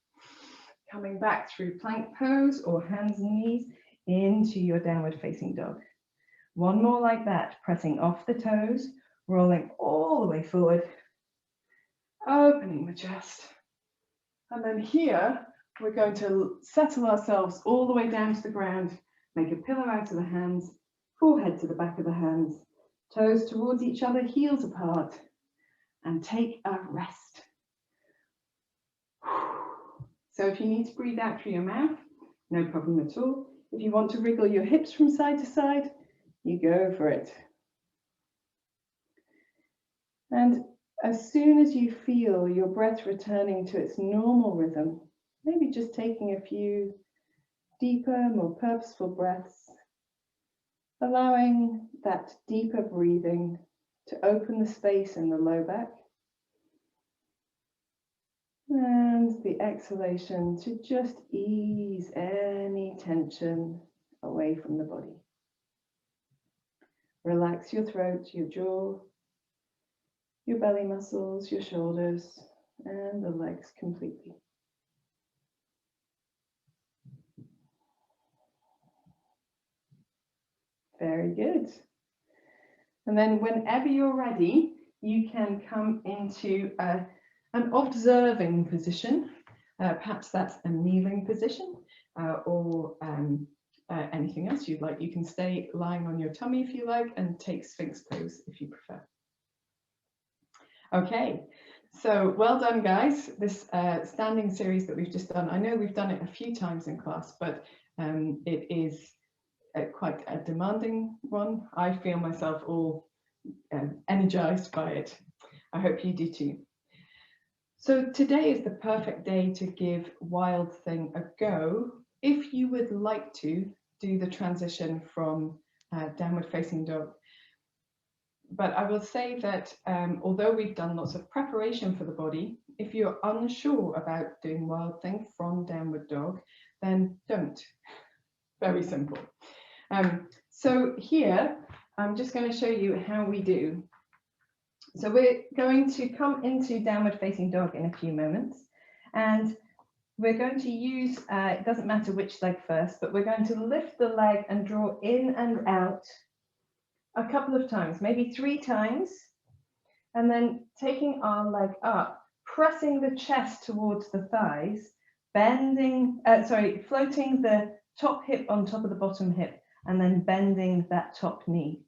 coming back through plank pose or hands and knees into your downward facing dog. One more like that, pressing off the toes, rolling all the way forward, opening the chest, And then here, we're going to settle ourselves all the way down to the ground, make a pillow out of the hands, forehead to the back of the hands, toes towards each other, heels apart, and take a rest. So if you need to breathe out through your mouth, no problem at all. If you want to wriggle your hips from side to side, you go for it. And as soon as you feel your breath returning to its normal rhythm, maybe just taking a few deeper, more purposeful breaths, allowing that deeper breathing to open the space in the low back, and the exhalation to just ease any tension away from the body. Relax your throat, your jaw, your belly muscles, your shoulders, and the legs completely. Very good. And then whenever you're ready, you can come into an observing position. Perhaps that's a kneeling position or anything else you'd like. You can stay lying on your tummy if you like and take Sphinx pose if you prefer. Okay, so well done, guys. This standing series that we've just done, I know we've done it a few times in class, but it is quite a demanding one. I feel myself all energized by it. I hope you do too. So today is the perfect day to give Wild Thing a go if you would like to do the transition from downward facing dog. But I will say that although we've done lots of preparation for the body, if you're unsure about doing Wild Thing from downward dog, then don't. Very simple. So here, I'm just going to show you how we do. So we're going to come into downward facing dog in a few moments, and we're going to use, it doesn't matter which leg first, but we're going to lift the leg and draw in and out a couple of times, maybe 3 times, and then taking our leg up, pressing the chest towards the thighs, floating the top hip on top of the bottom hip, and then bending that top knee.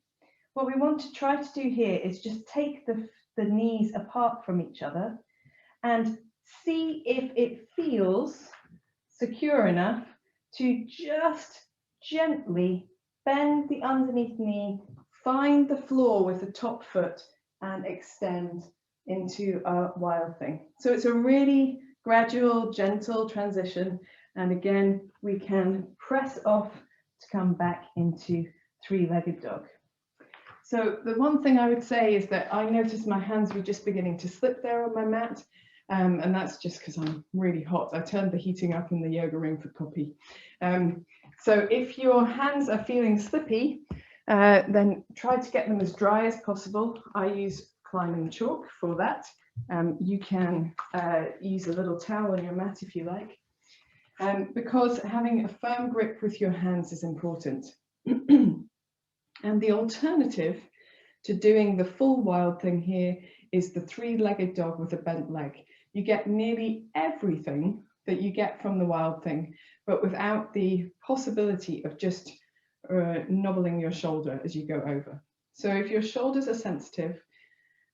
What we want to try to do here is just take the knees apart from each other and see if it feels secure enough to just gently bend the underneath knee, find the floor with the top foot, and extend into our Wild Thing. So it's a really gradual, gentle transition. And again, we can press off to come back into 3-legged dog. So the one thing I would say is that I noticed my hands were just beginning to slip there on my mat. And that's just because I'm really hot. I turned the heating up in the yoga room for Poppy. So if your hands are feeling slippy, then try to get them as dry as possible. I use climbing chalk for that. You can use a little towel on your mat if you like, because having a firm grip with your hands is important. And the alternative to doing the full Wild Thing here is the 3-legged dog with a bent leg. You get nearly everything that you get from the Wild Thing, but without the possibility of just knobbling your shoulder as you go over. So if your shoulders are sensitive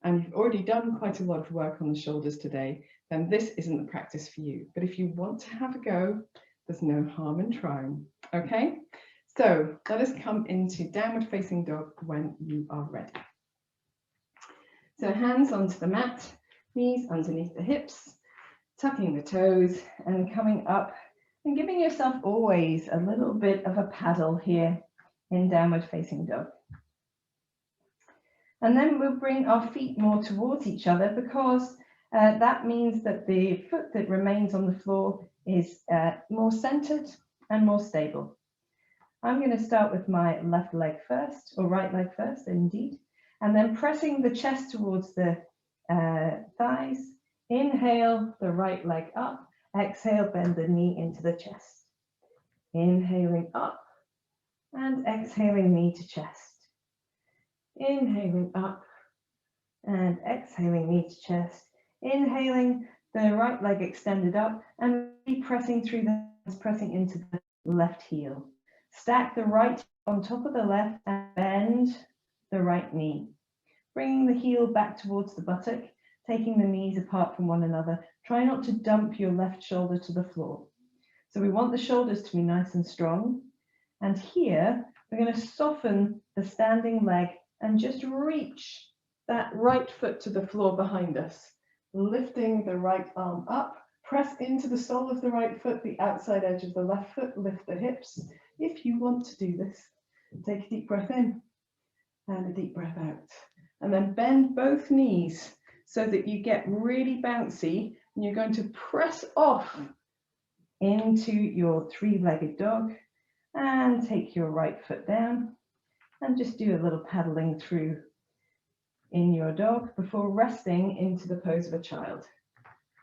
and you've already done quite a lot of work on the shoulders today, then this isn't the practice for you. But if you want to have a go, there's no harm in trying. Okay, so let us come into downward facing dog when you are ready. So hands onto the mat, knees underneath the hips, tucking the toes and coming up and giving yourself always a little bit of a paddle here in downward facing dog. And then we'll bring our feet more towards each other, because that means that the foot that remains on the floor is more centered and more stable. I'm going to start with my left leg first, or right leg first, indeed, and then pressing the chest towards the thighs. Inhale the right leg up, exhale, bend the knee into the chest. Inhaling up and exhaling knee to chest. Inhaling up and exhaling knee to chest. Inhaling, the right leg extended up, and really pressing through the hands, pressing into the left heel. Stack the right on top of the left and bend the right knee. Bringing the heel back towards the buttock, taking the knees apart from one another. Try not to dump your left shoulder to the floor. So we want the shoulders to be nice and strong. And here, we're going to soften the standing leg and just reach that right foot to the floor behind us. Lifting the right arm up, press into the sole of the right foot, the outside edge of the left foot, lift the hips. If you want to do this, take a deep breath in and a deep breath out. And then bend both knees so that you get really bouncy, and you're going to press off into your three-legged dog and take your right foot down and just do a little paddling through in your dog before resting into the pose of a child.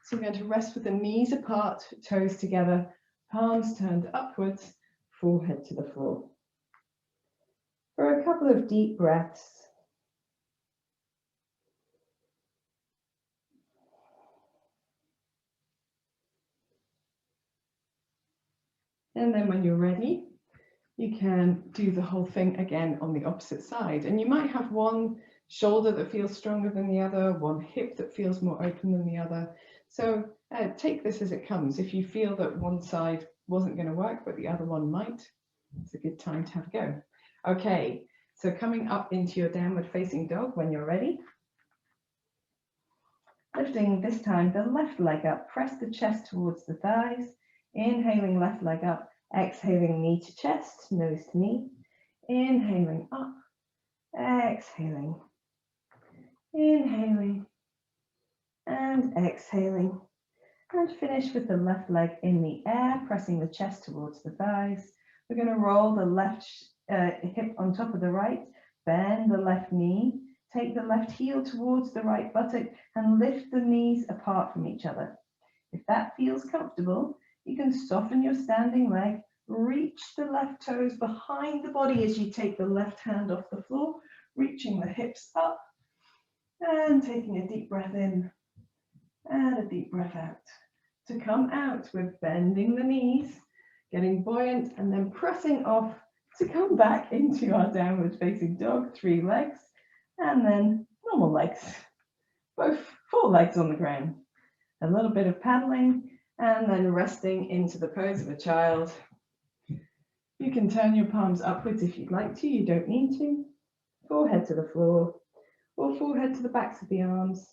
So we're going to rest with the knees apart, toes together, palms turned upwards, forehead to the floor. For a couple of deep breaths. And then when you're ready, you can do the whole thing again on the opposite side. And you might have one shoulder that feels stronger than the other, one hip that feels more open than the other. So take this as it comes. If you feel that one side wasn't going to work, but the other one might, it's a good time to have a go. Okay, so coming up into your downward facing dog when you're ready. Lifting this time the left leg up, press the chest towards the thighs. Inhaling left leg up, exhaling knee to chest, nose to knee. Inhaling up, exhaling. Inhaling and exhaling. And finish with the left leg in the air, pressing the chest towards the thighs. We're going to roll the left hip on top of the right, bend the left knee, take the left heel towards the right buttock and lift the knees apart from each other. If that feels comfortable, you can soften your standing leg, reach the left toes behind the body as you take the left hand off the floor, reaching the hips up and taking a deep breath in and a deep breath out. To come out, we're bending the knees, getting buoyant and then pressing off to come back into our downward facing dog, 3 legs, and then normal legs, both 4 legs on the ground. A little bit of paddling and then resting into the pose of a child. You can turn your palms upwards if you'd like to, you don't need to. Forehead to the floor or forehead to the backs of the arms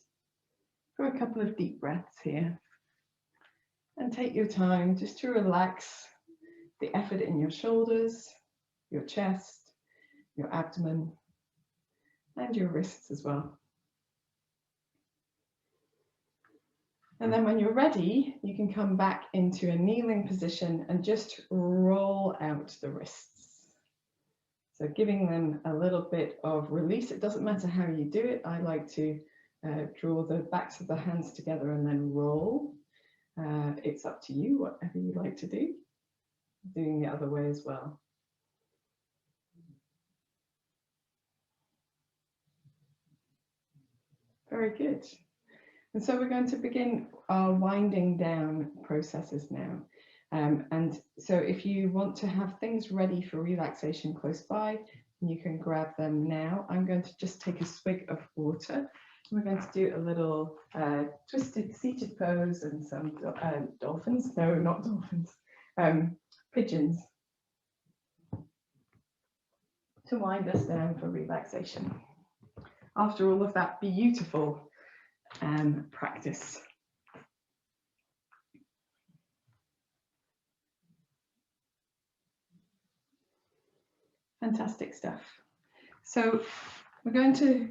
for a couple of deep breaths here. And take your time just to relax the effort in your shoulders, your chest, your abdomen, and your wrists as well. And then when you're ready, you can come back into a kneeling position and just roll out the wrists. So giving them a little bit of release. It doesn't matter how you do it. I like to draw the backs of the hands together and then roll. It's up to you, whatever you like to do. Doing the other way as well. Very good. And so we're going to begin our winding down processes now. And so if you want to have things ready for relaxation close by, you can grab them now. I'm going to just take a swig of water. We're going to do a little twisted seated pose and some dolphins. No, not dolphins. Pigeons. To wind us down for relaxation. After all of that beautiful practice. Fantastic stuff. So we're going to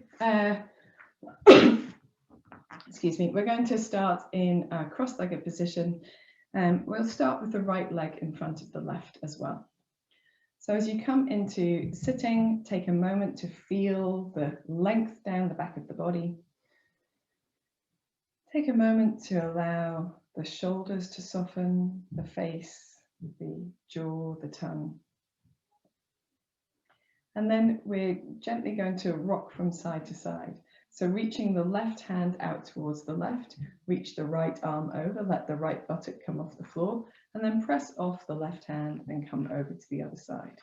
excuse me, we're going to start in a cross-legged position. We'll start with the right leg in front of the left as well. So as you come into sitting, take a moment to feel the length down the back of the body. Take a moment to allow the shoulders to soften, the face, the jaw, the tongue. And then we're gently going to rock from side to side. So reaching the left hand out towards the left, reach the right arm over, let the right buttock come off the floor, and then press off the left hand and come over to the other side.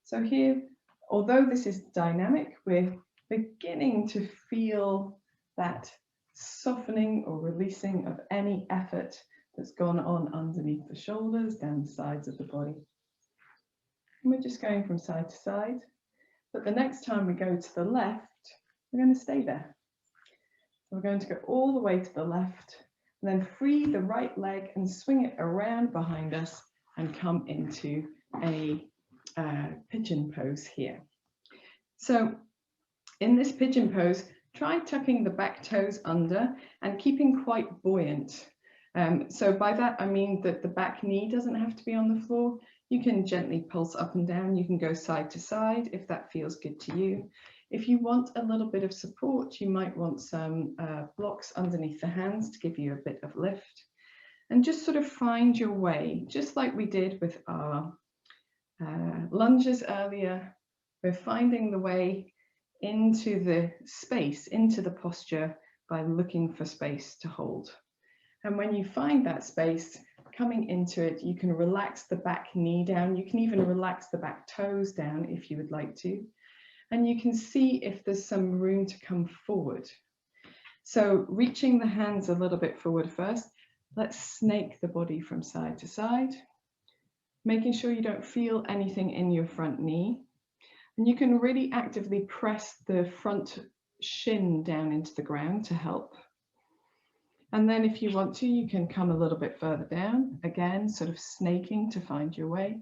So here, although this is dynamic, we're beginning to feel that softening or releasing of any effort that's gone on underneath the shoulders, down the sides of the body. And we're just going from side to side. But the next time we go to the left, we're going to stay there. So we're going to go all the way to the left, and then free the right leg and swing it around behind us and come into a pigeon pose here. So in this pigeon pose, try tucking the back toes under and keeping quite buoyant. So by that, I mean that the back knee doesn't have to be on the floor. You can gently pulse up and down. You can go side to side if that feels good to you. If you want a little bit of support, you might want some blocks underneath the hands to give you a bit of lift. And just sort of find your way, just like we did with our lunges earlier. We're finding the way into the space, into the posture by looking for space to hold. And when you find that space, coming into it, you can relax the back knee down. You can even relax the back toes down if you would like to. And you can see if there's some room to come forward. So reaching the hands a little bit forward first, let's snake the body from side to side, making sure you don't feel anything in your front knee. And you can really actively press the front shin down into the ground to help. And then if you want to, you can come a little bit further down, again, sort of snaking to find your way.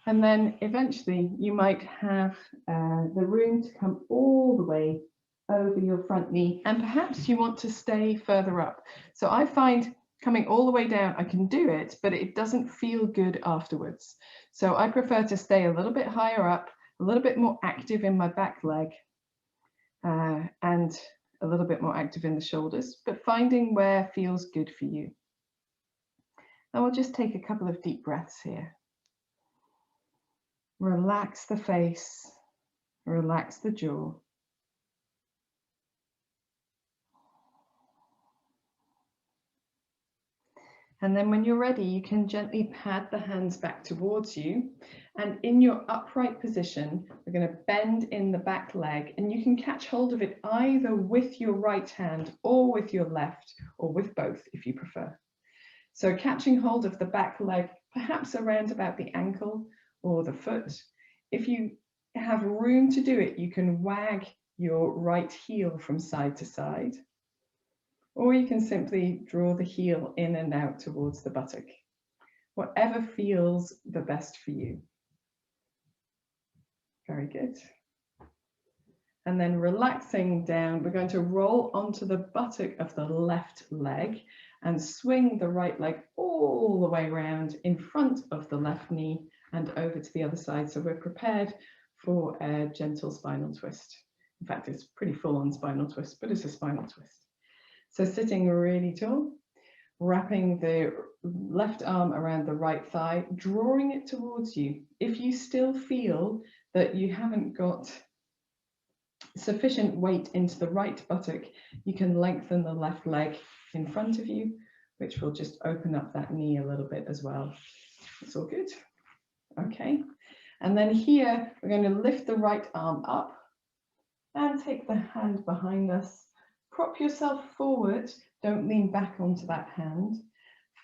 And then eventually you might have the room to come all the way over your front knee, and perhaps you want to stay further up. So I find coming all the way down, I can do it, but it doesn't feel good afterwards. So I prefer to stay a little bit higher up, a little bit more active in my back leg, and a little bit more active in the shoulders, but finding where feels good for you. And we'll just take a couple of deep breaths here. Relax the face, relax the jaw. And then when you're ready, you can gently pad the hands back towards you. And in your upright position, we're going to bend in the back leg, and you can catch hold of it either with your right hand or with your left, or with both if you prefer. So catching hold of the back leg, perhaps around about the ankle or the foot. If you have room to do it, you can wag your right heel from side to side. Or you can simply draw the heel in and out towards the buttock. Whatever feels the best for you. Very good. And then relaxing down, we're going to roll onto the buttock of the left leg and swing the right leg all the way around in front of the left knee and over to the other side. So we're prepared for a gentle spinal twist. In fact, it's pretty full-on spinal twist, but it's a spinal twist. So sitting really tall, wrapping the left arm around the right thigh, drawing it towards you. If you still feel that you haven't got sufficient weight into the right buttock, you can lengthen the left leg in front of you, which will just open up that knee a little bit as well. It's all good. Okay. And then here, we're going to lift the right arm up and take the hand behind us. Prop yourself forward, don't lean back onto that hand.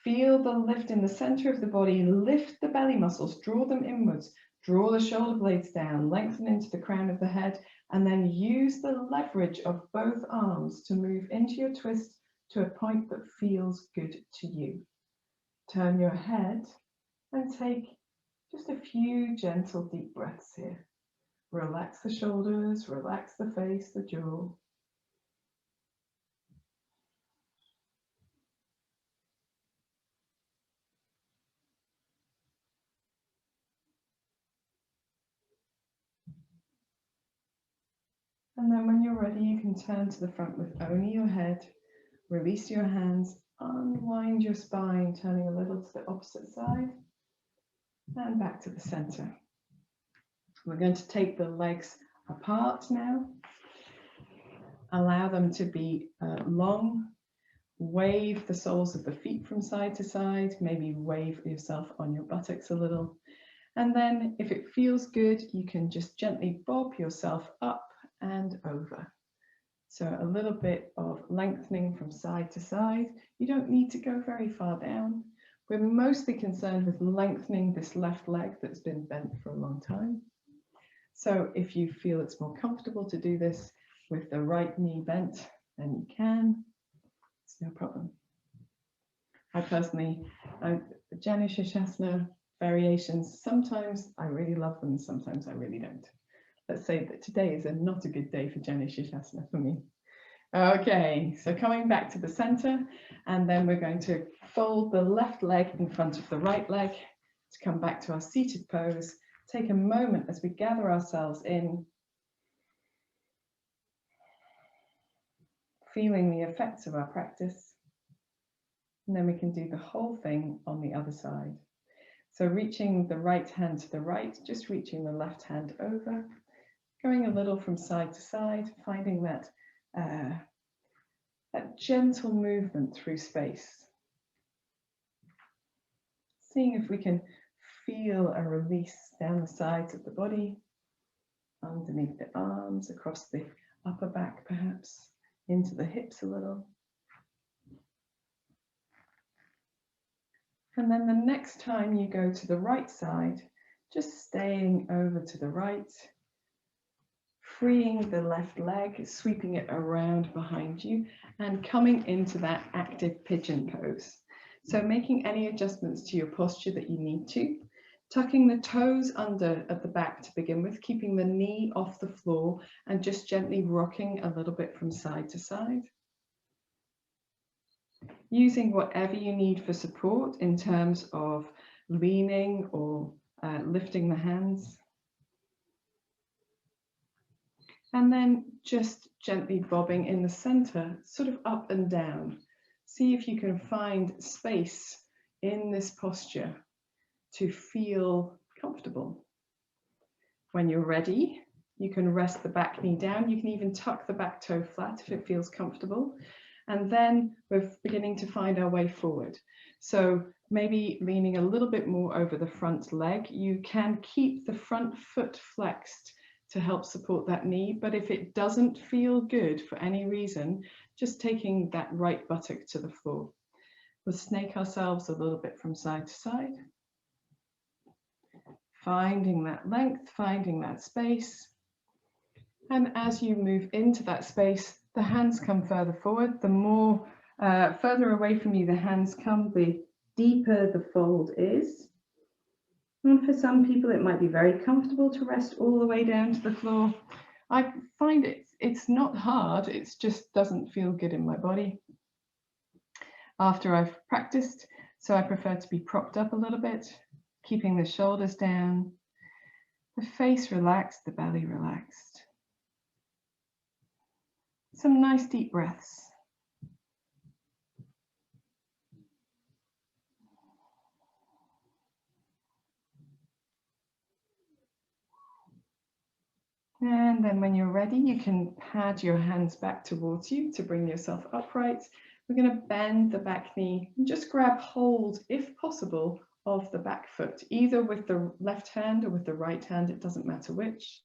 Feel the lift in the center of the body, lift the belly muscles, draw them inwards, draw the shoulder blades down, lengthen into the crown of the head, and then use the leverage of both arms to move into your twist to a point that feels good to you. Turn your head and take just a few gentle deep breaths here. Relax the shoulders, relax the face, the jaw. And then when you're ready, you can turn to the front with only your head, release your hands, unwind your spine, turning a little to the opposite side, and back to the center. We're going to take the legs apart now, Allow them to be long. Wave the soles of the feet from side to side, maybe wave yourself on your buttocks a little. And then if it feels good, you can just gently bob yourself up and over. So a little bit of lengthening from side to side. You don't need to go very far down. We're mostly concerned with lengthening this left leg that's been bent for a long time. So if you feel it's more comfortable to do this with the right knee bent, then you can. It's no problem. I personally, Janu Shirshasana variations, sometimes I really love them, sometimes I really don't. Let's say that today is not a good day for Janu Shirshasana for me. Okay, so coming back to the center, and then we're going to fold the left leg in front of the right leg to come back to our seated pose. Take a moment as we gather ourselves in, feeling the effects of our practice. And then we can do the whole thing on the other side. So reaching the right hand to the right, just reaching the left hand over, going a little from side to side, finding that, that gentle movement through space. Seeing if we can feel a release down the sides of the body, underneath the arms, across the upper back perhaps, into the hips a little. And then the next time you go to the right side, just staying over to the right, freeing the left leg, sweeping it around behind you, and coming into that active pigeon pose. So making any adjustments to your posture that you need to, tucking the toes under at the back to begin with, keeping the knee off the floor, and just gently rocking a little bit from side to side. Using whatever you need for support in terms of leaning or lifting the hands. And then just gently bobbing in the center, sort of up and down. See if you can find space in this posture to feel comfortable. When you're ready, you can rest the back knee down. You can even tuck the back toe flat if it feels comfortable. And then we're beginning to find our way forward. So maybe leaning a little bit more over the front leg. You can keep the front foot flexed to help support that knee, but if it doesn't feel good for any reason, just taking that right buttock to the floor. We'll snake ourselves a little bit from side to side. Finding that length, finding that space. And as you move into that space, the hands come further forward. The more further away from you the hands come, the deeper the fold is. And for some people, it might be very comfortable to rest all the way down to the floor. I find it's not hard, it just doesn't feel good in my body after I've practiced. So I prefer to be propped up a little bit, keeping the shoulders down, the face relaxed, the belly relaxed. Some nice deep breaths. And then when you're ready, you can pad your hands back towards you to bring yourself upright. We're going to bend the back knee and just grab hold, if possible, of the back foot, either with the left hand or with the right hand, it doesn't matter which.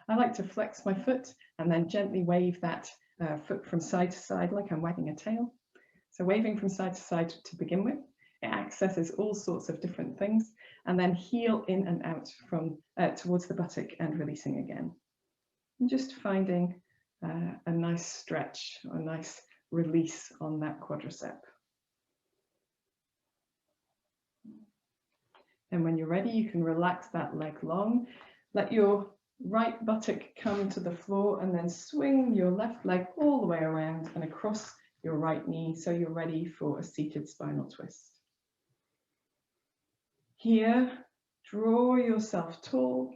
I like to flex my foot and then gently wave that foot from side to side like I'm wagging a tail. So waving from side to side to begin with, it accesses all sorts of different things, and then heel in and out from towards the buttock and releasing again. And just finding a nice stretch, a nice release on that quadricep. And when you're ready, you can relax that leg long. Let your right buttock come to the floor and then swing your left leg all the way around and across your right knee so you're ready for a seated spinal twist. Here, draw yourself tall,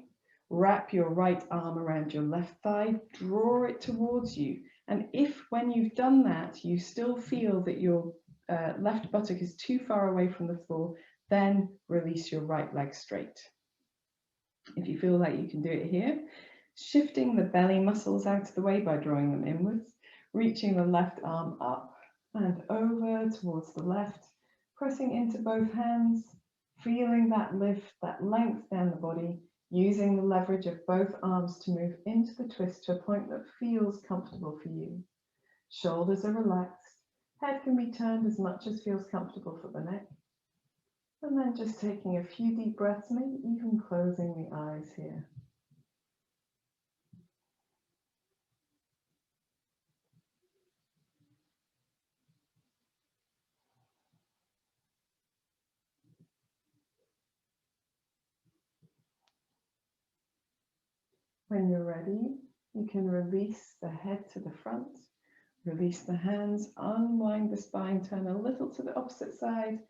wrap your right arm around your left thigh, draw it towards you. And if when you've done that, you still feel that your left buttock is too far away from the floor, then release your right leg straight. If you feel like you can do it here, shifting the belly muscles out of the way by drawing them inwards, reaching the left arm up and over towards the left, pressing into both hands, feeling that lift, that length down the body, using the leverage of both arms to move into the twist to a point that feels comfortable for you. Shoulders are relaxed, head can be turned as much as feels comfortable for the neck. And then just taking a few deep breaths, maybe even closing the eyes here. When you're ready, you can release the head to the front, release the hands, unwind the spine, turn a little to the opposite side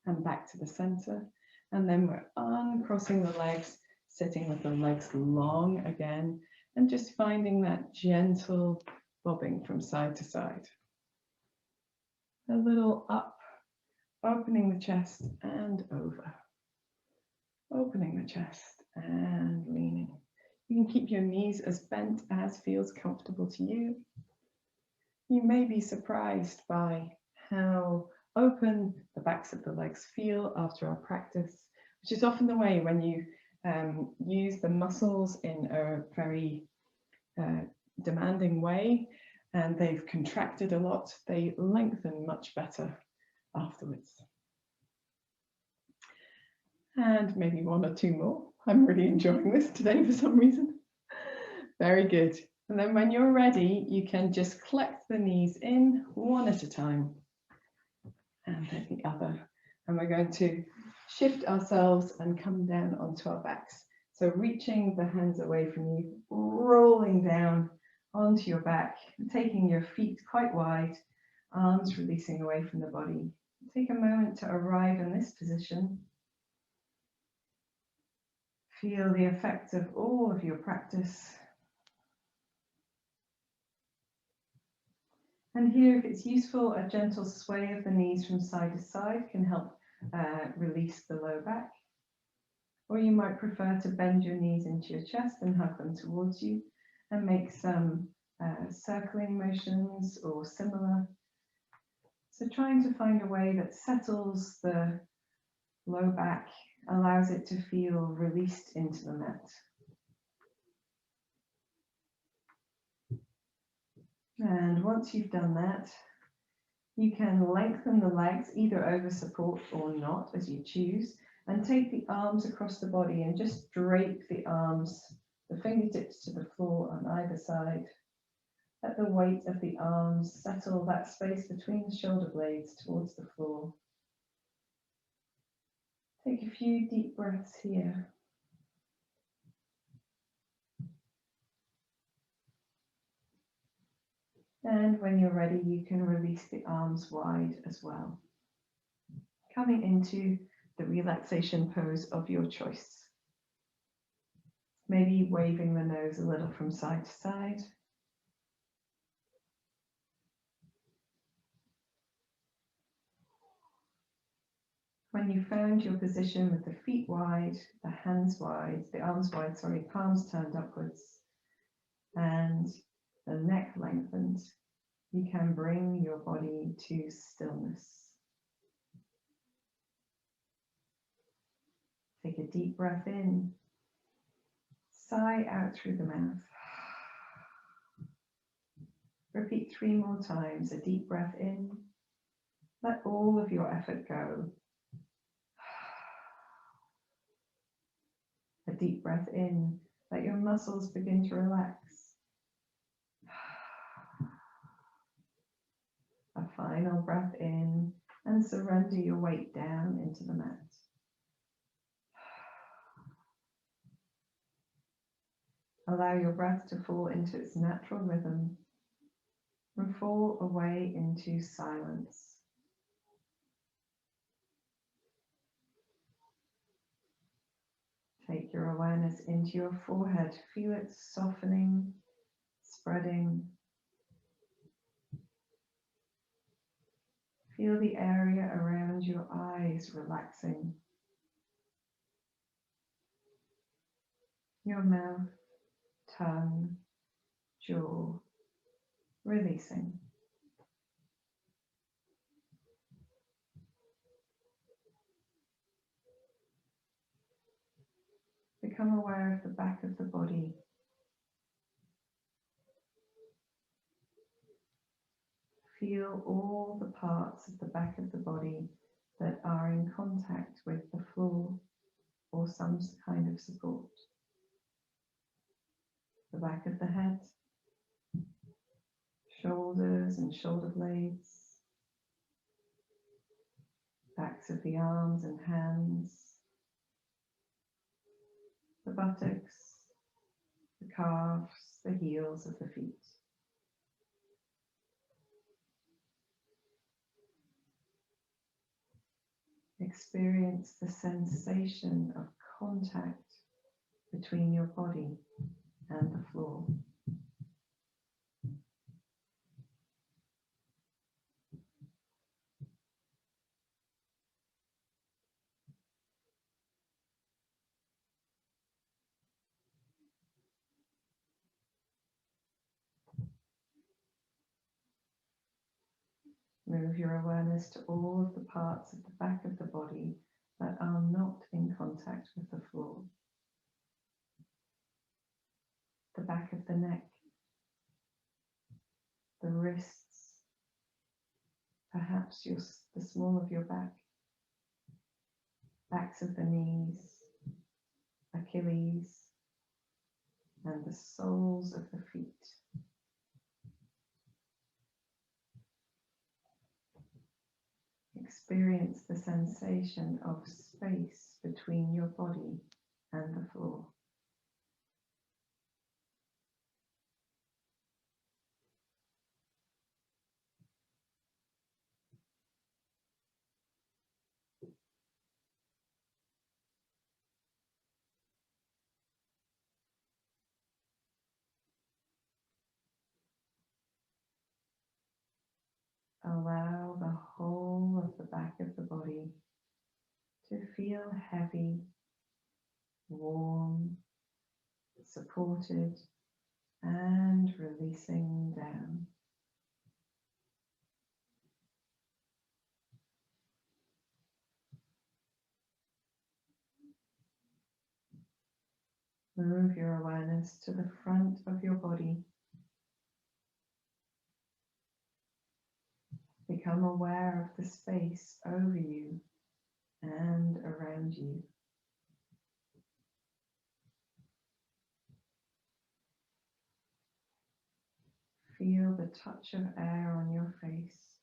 and back to the center. And then we're uncrossing the legs, sitting with the legs long again, and just finding that gentle bobbing from side to side. A little up, opening the chest and over. Opening the chest and leaning. You can keep your knees as bent as feels comfortable to you. You may be surprised by how open the backs of the legs feel after our practice, which is often the way when you use the muscles in a very demanding way and they've contracted a lot, they lengthen much better afterwards. And maybe one or two more. I'm really enjoying this today for some reason. Very good. And then when you're ready, you can just collect the knees in one at a time. And then the other. And we're going to shift ourselves and come down onto our backs. So reaching the hands away from you, rolling down onto your back, taking your feet quite wide, arms releasing away from the body. Take a moment to arrive in this position. Feel the effect of all of your practice. And here, if it's useful, a gentle sway of the knees from side to side can help release the low back. Or you might prefer to bend your knees into your chest and hug them towards you and make some circling motions or similar. So trying to find a way that settles the low back, allows it to feel released into the mat. And once you've done that, you can lengthen the legs either over support or not as you choose, and take the arms across the body and just drape the arms, the fingertips to the floor on either side. Let the weight of the arms settle that space between the shoulder blades towards the floor. Take a few deep breaths here. And when you're ready, you can release the arms wide as well. Coming into the relaxation pose of your choice. Maybe waving the nose a little from side to side. When you found your position with the feet wide, the hands wide, the arms wide, sorry, palms turned upwards, and the neck lengthened, you can bring your body to stillness. Take a deep breath in, sigh out through the mouth. Repeat 3 more times, a deep breath in, let all of your effort go. A deep breath in, let your muscles begin to relax. A final breath in and surrender your weight down into the mat. Allow your breath to fall into its natural rhythm and fall away into silence. Take your awareness into your forehead. Feel it softening, spreading. Feel the area around your eyes relaxing. Your mouth, tongue, jaw, releasing. Become aware of the back of the body. Feel all the parts of the back of the body that are in contact with the floor or some kind of support. The back of the head, shoulders and shoulder blades, backs of the arms and hands, the buttocks, the calves, the heels of the feet. Experience the sensation of contact between your body and the floor. Move your awareness to all of the parts of the back of the body that are not in contact with the floor. The back of the neck, the wrists, perhaps the small of your back, backs of the knees, Achilles, and the soles of the feet. Experience the sensation of space between your body and the floor. Allow the whole of the back of the body to feel heavy, warm, supported, and releasing down. Move your awareness to the front of your body. Become aware of the space over you and around you. Feel the touch of air on your face.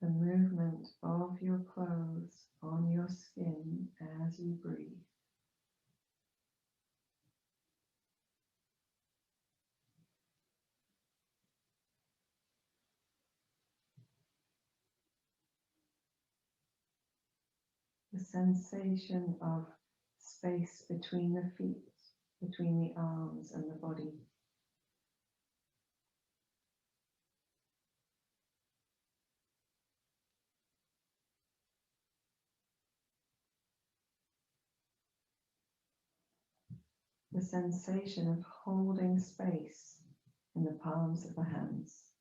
The movement of your clothes on your skin as you breathe. The sensation of space between the feet, between the arms and the body. The sensation of holding space in the palms of the hands.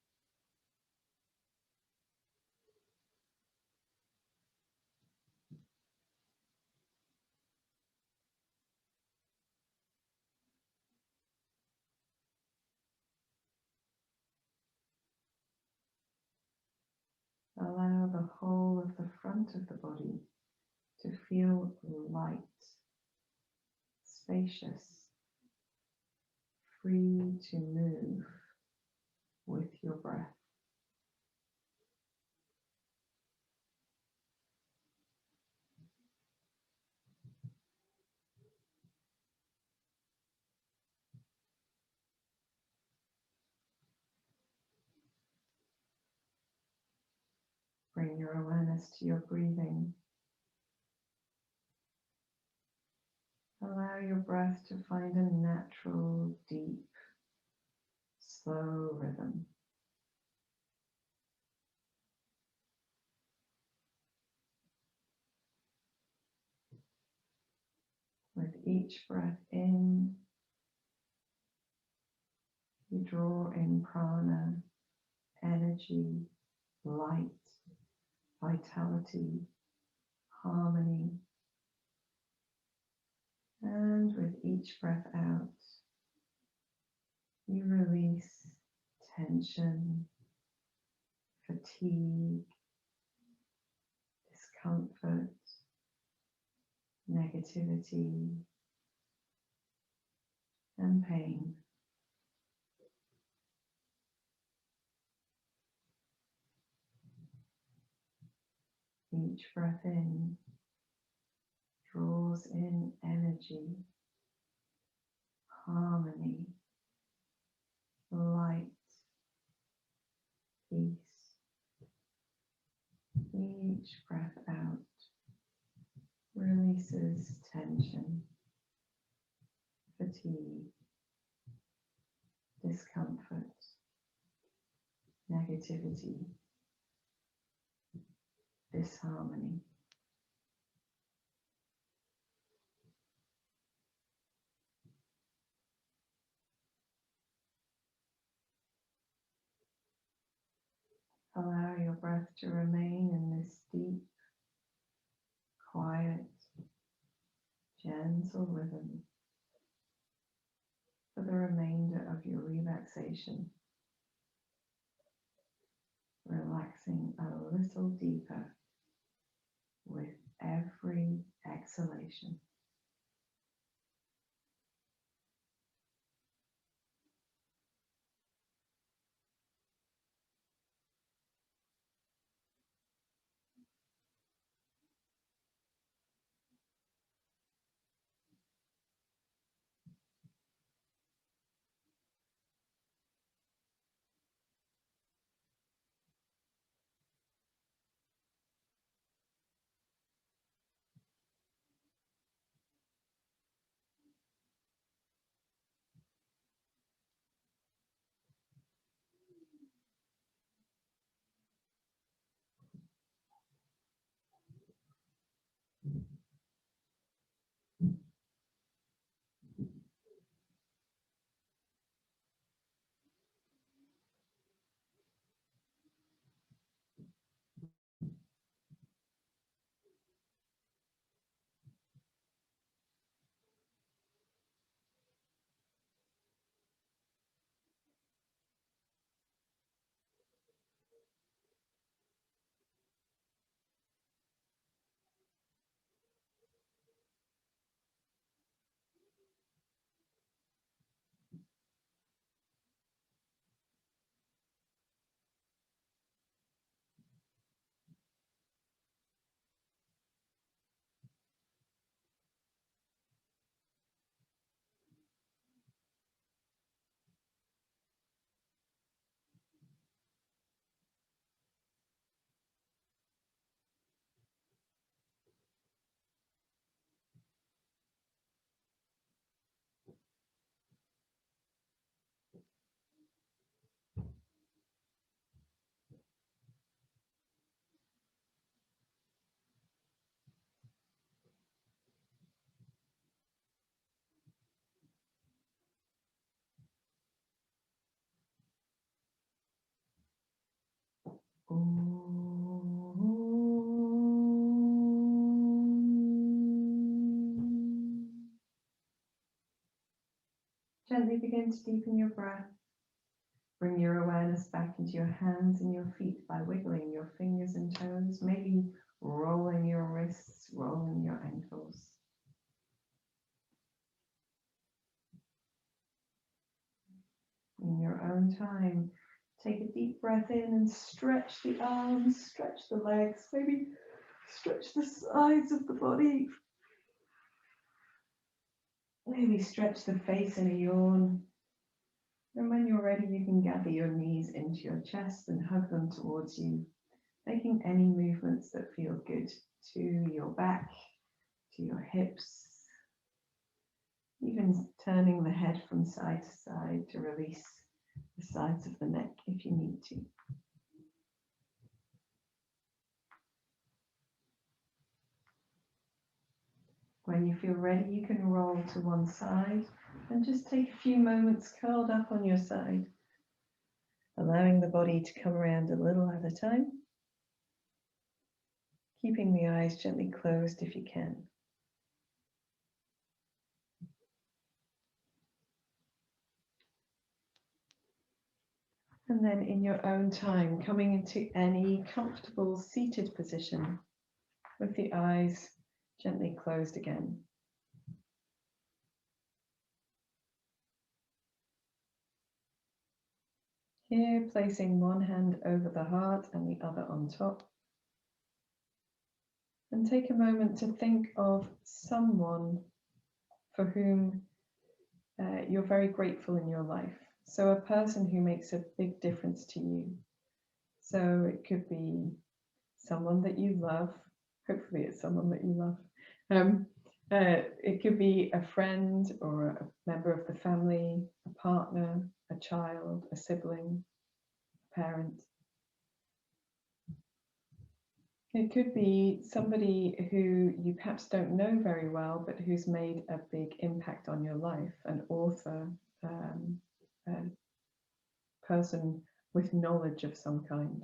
Allow the whole of the front of the body to feel light, spacious, free to move with your breath. Bring your awareness to your breathing. Allow your breath to find a natural, deep, slow rhythm. each breath in, you draw in prana, energy, light, vitality, harmony. And with each breath out, you release tension, fatigue, discomfort, negativity, and pain. Each breath in draws in energy, harmony, light, peace. Each breath out releases tension, fatigue, discomfort, negativity, disharmony. Allow your breath to remain in this deep, quiet, gentle rhythm for the remainder of your relaxation, relaxing a little deeper with every exhalation. Gently begin to deepen your breath. Bring your awareness back into your hands and your feet by wiggling your fingers and toes, maybe rolling your wrists, rolling your ankles. In your own time, take a deep breath in and stretch the arms, stretch the legs, maybe stretch the sides of the body. Maybe stretch the face in a yawn. And when you're ready, you can gather your knees into your chest and hug them towards you, making any movements that feel good to your back, to your hips, even turning the head from side to side to release the sides of the neck if you need to. When you feel ready, you can roll to one side and just take a few moments curled up on your side, allowing the body to come around a little at a time, keeping the eyes gently closed if you can. And then in your own time, coming into any comfortable seated position with the eyes gently closed again. Here, placing one hand over the heart and the other on top. And take a moment to think of someone for whom you're very grateful in your life. So a person who makes a big difference to you. So it could be someone that you love. Hopefully it's someone that you love. It could be a friend or a member of the family, a partner, a child, a sibling, a parent. It could be somebody who you perhaps don't know very well, but who's made a big impact on your life, an author, a person with knowledge of some kind.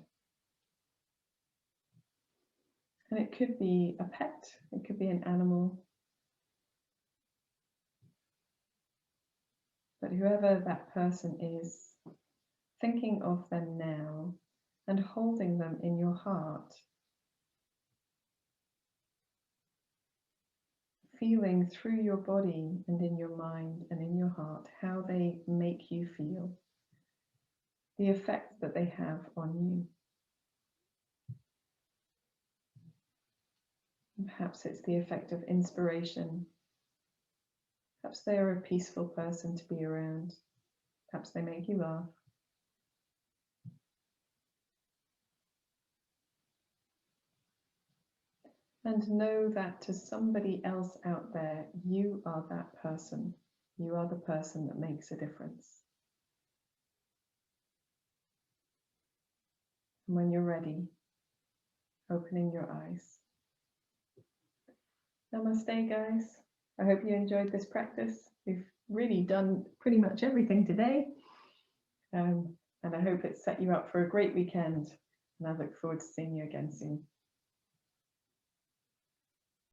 And it could be a pet, it could be an animal. But whoever that person is, thinking of them now and holding them in your heart, feeling through your body and in your mind and in your heart how they make you feel, the effect that they have on you. And perhaps it's the effect of inspiration. Perhaps they are a peaceful person to be around. Perhaps they make you laugh. And know that to somebody else out there, you are that person. You are the person that makes a difference. And when you're ready, opening your eyes. Namaste, guys. I hope you enjoyed this practice. We've really done pretty much everything today. And I hope it's set you up for a great weekend. And I look forward to seeing you again soon.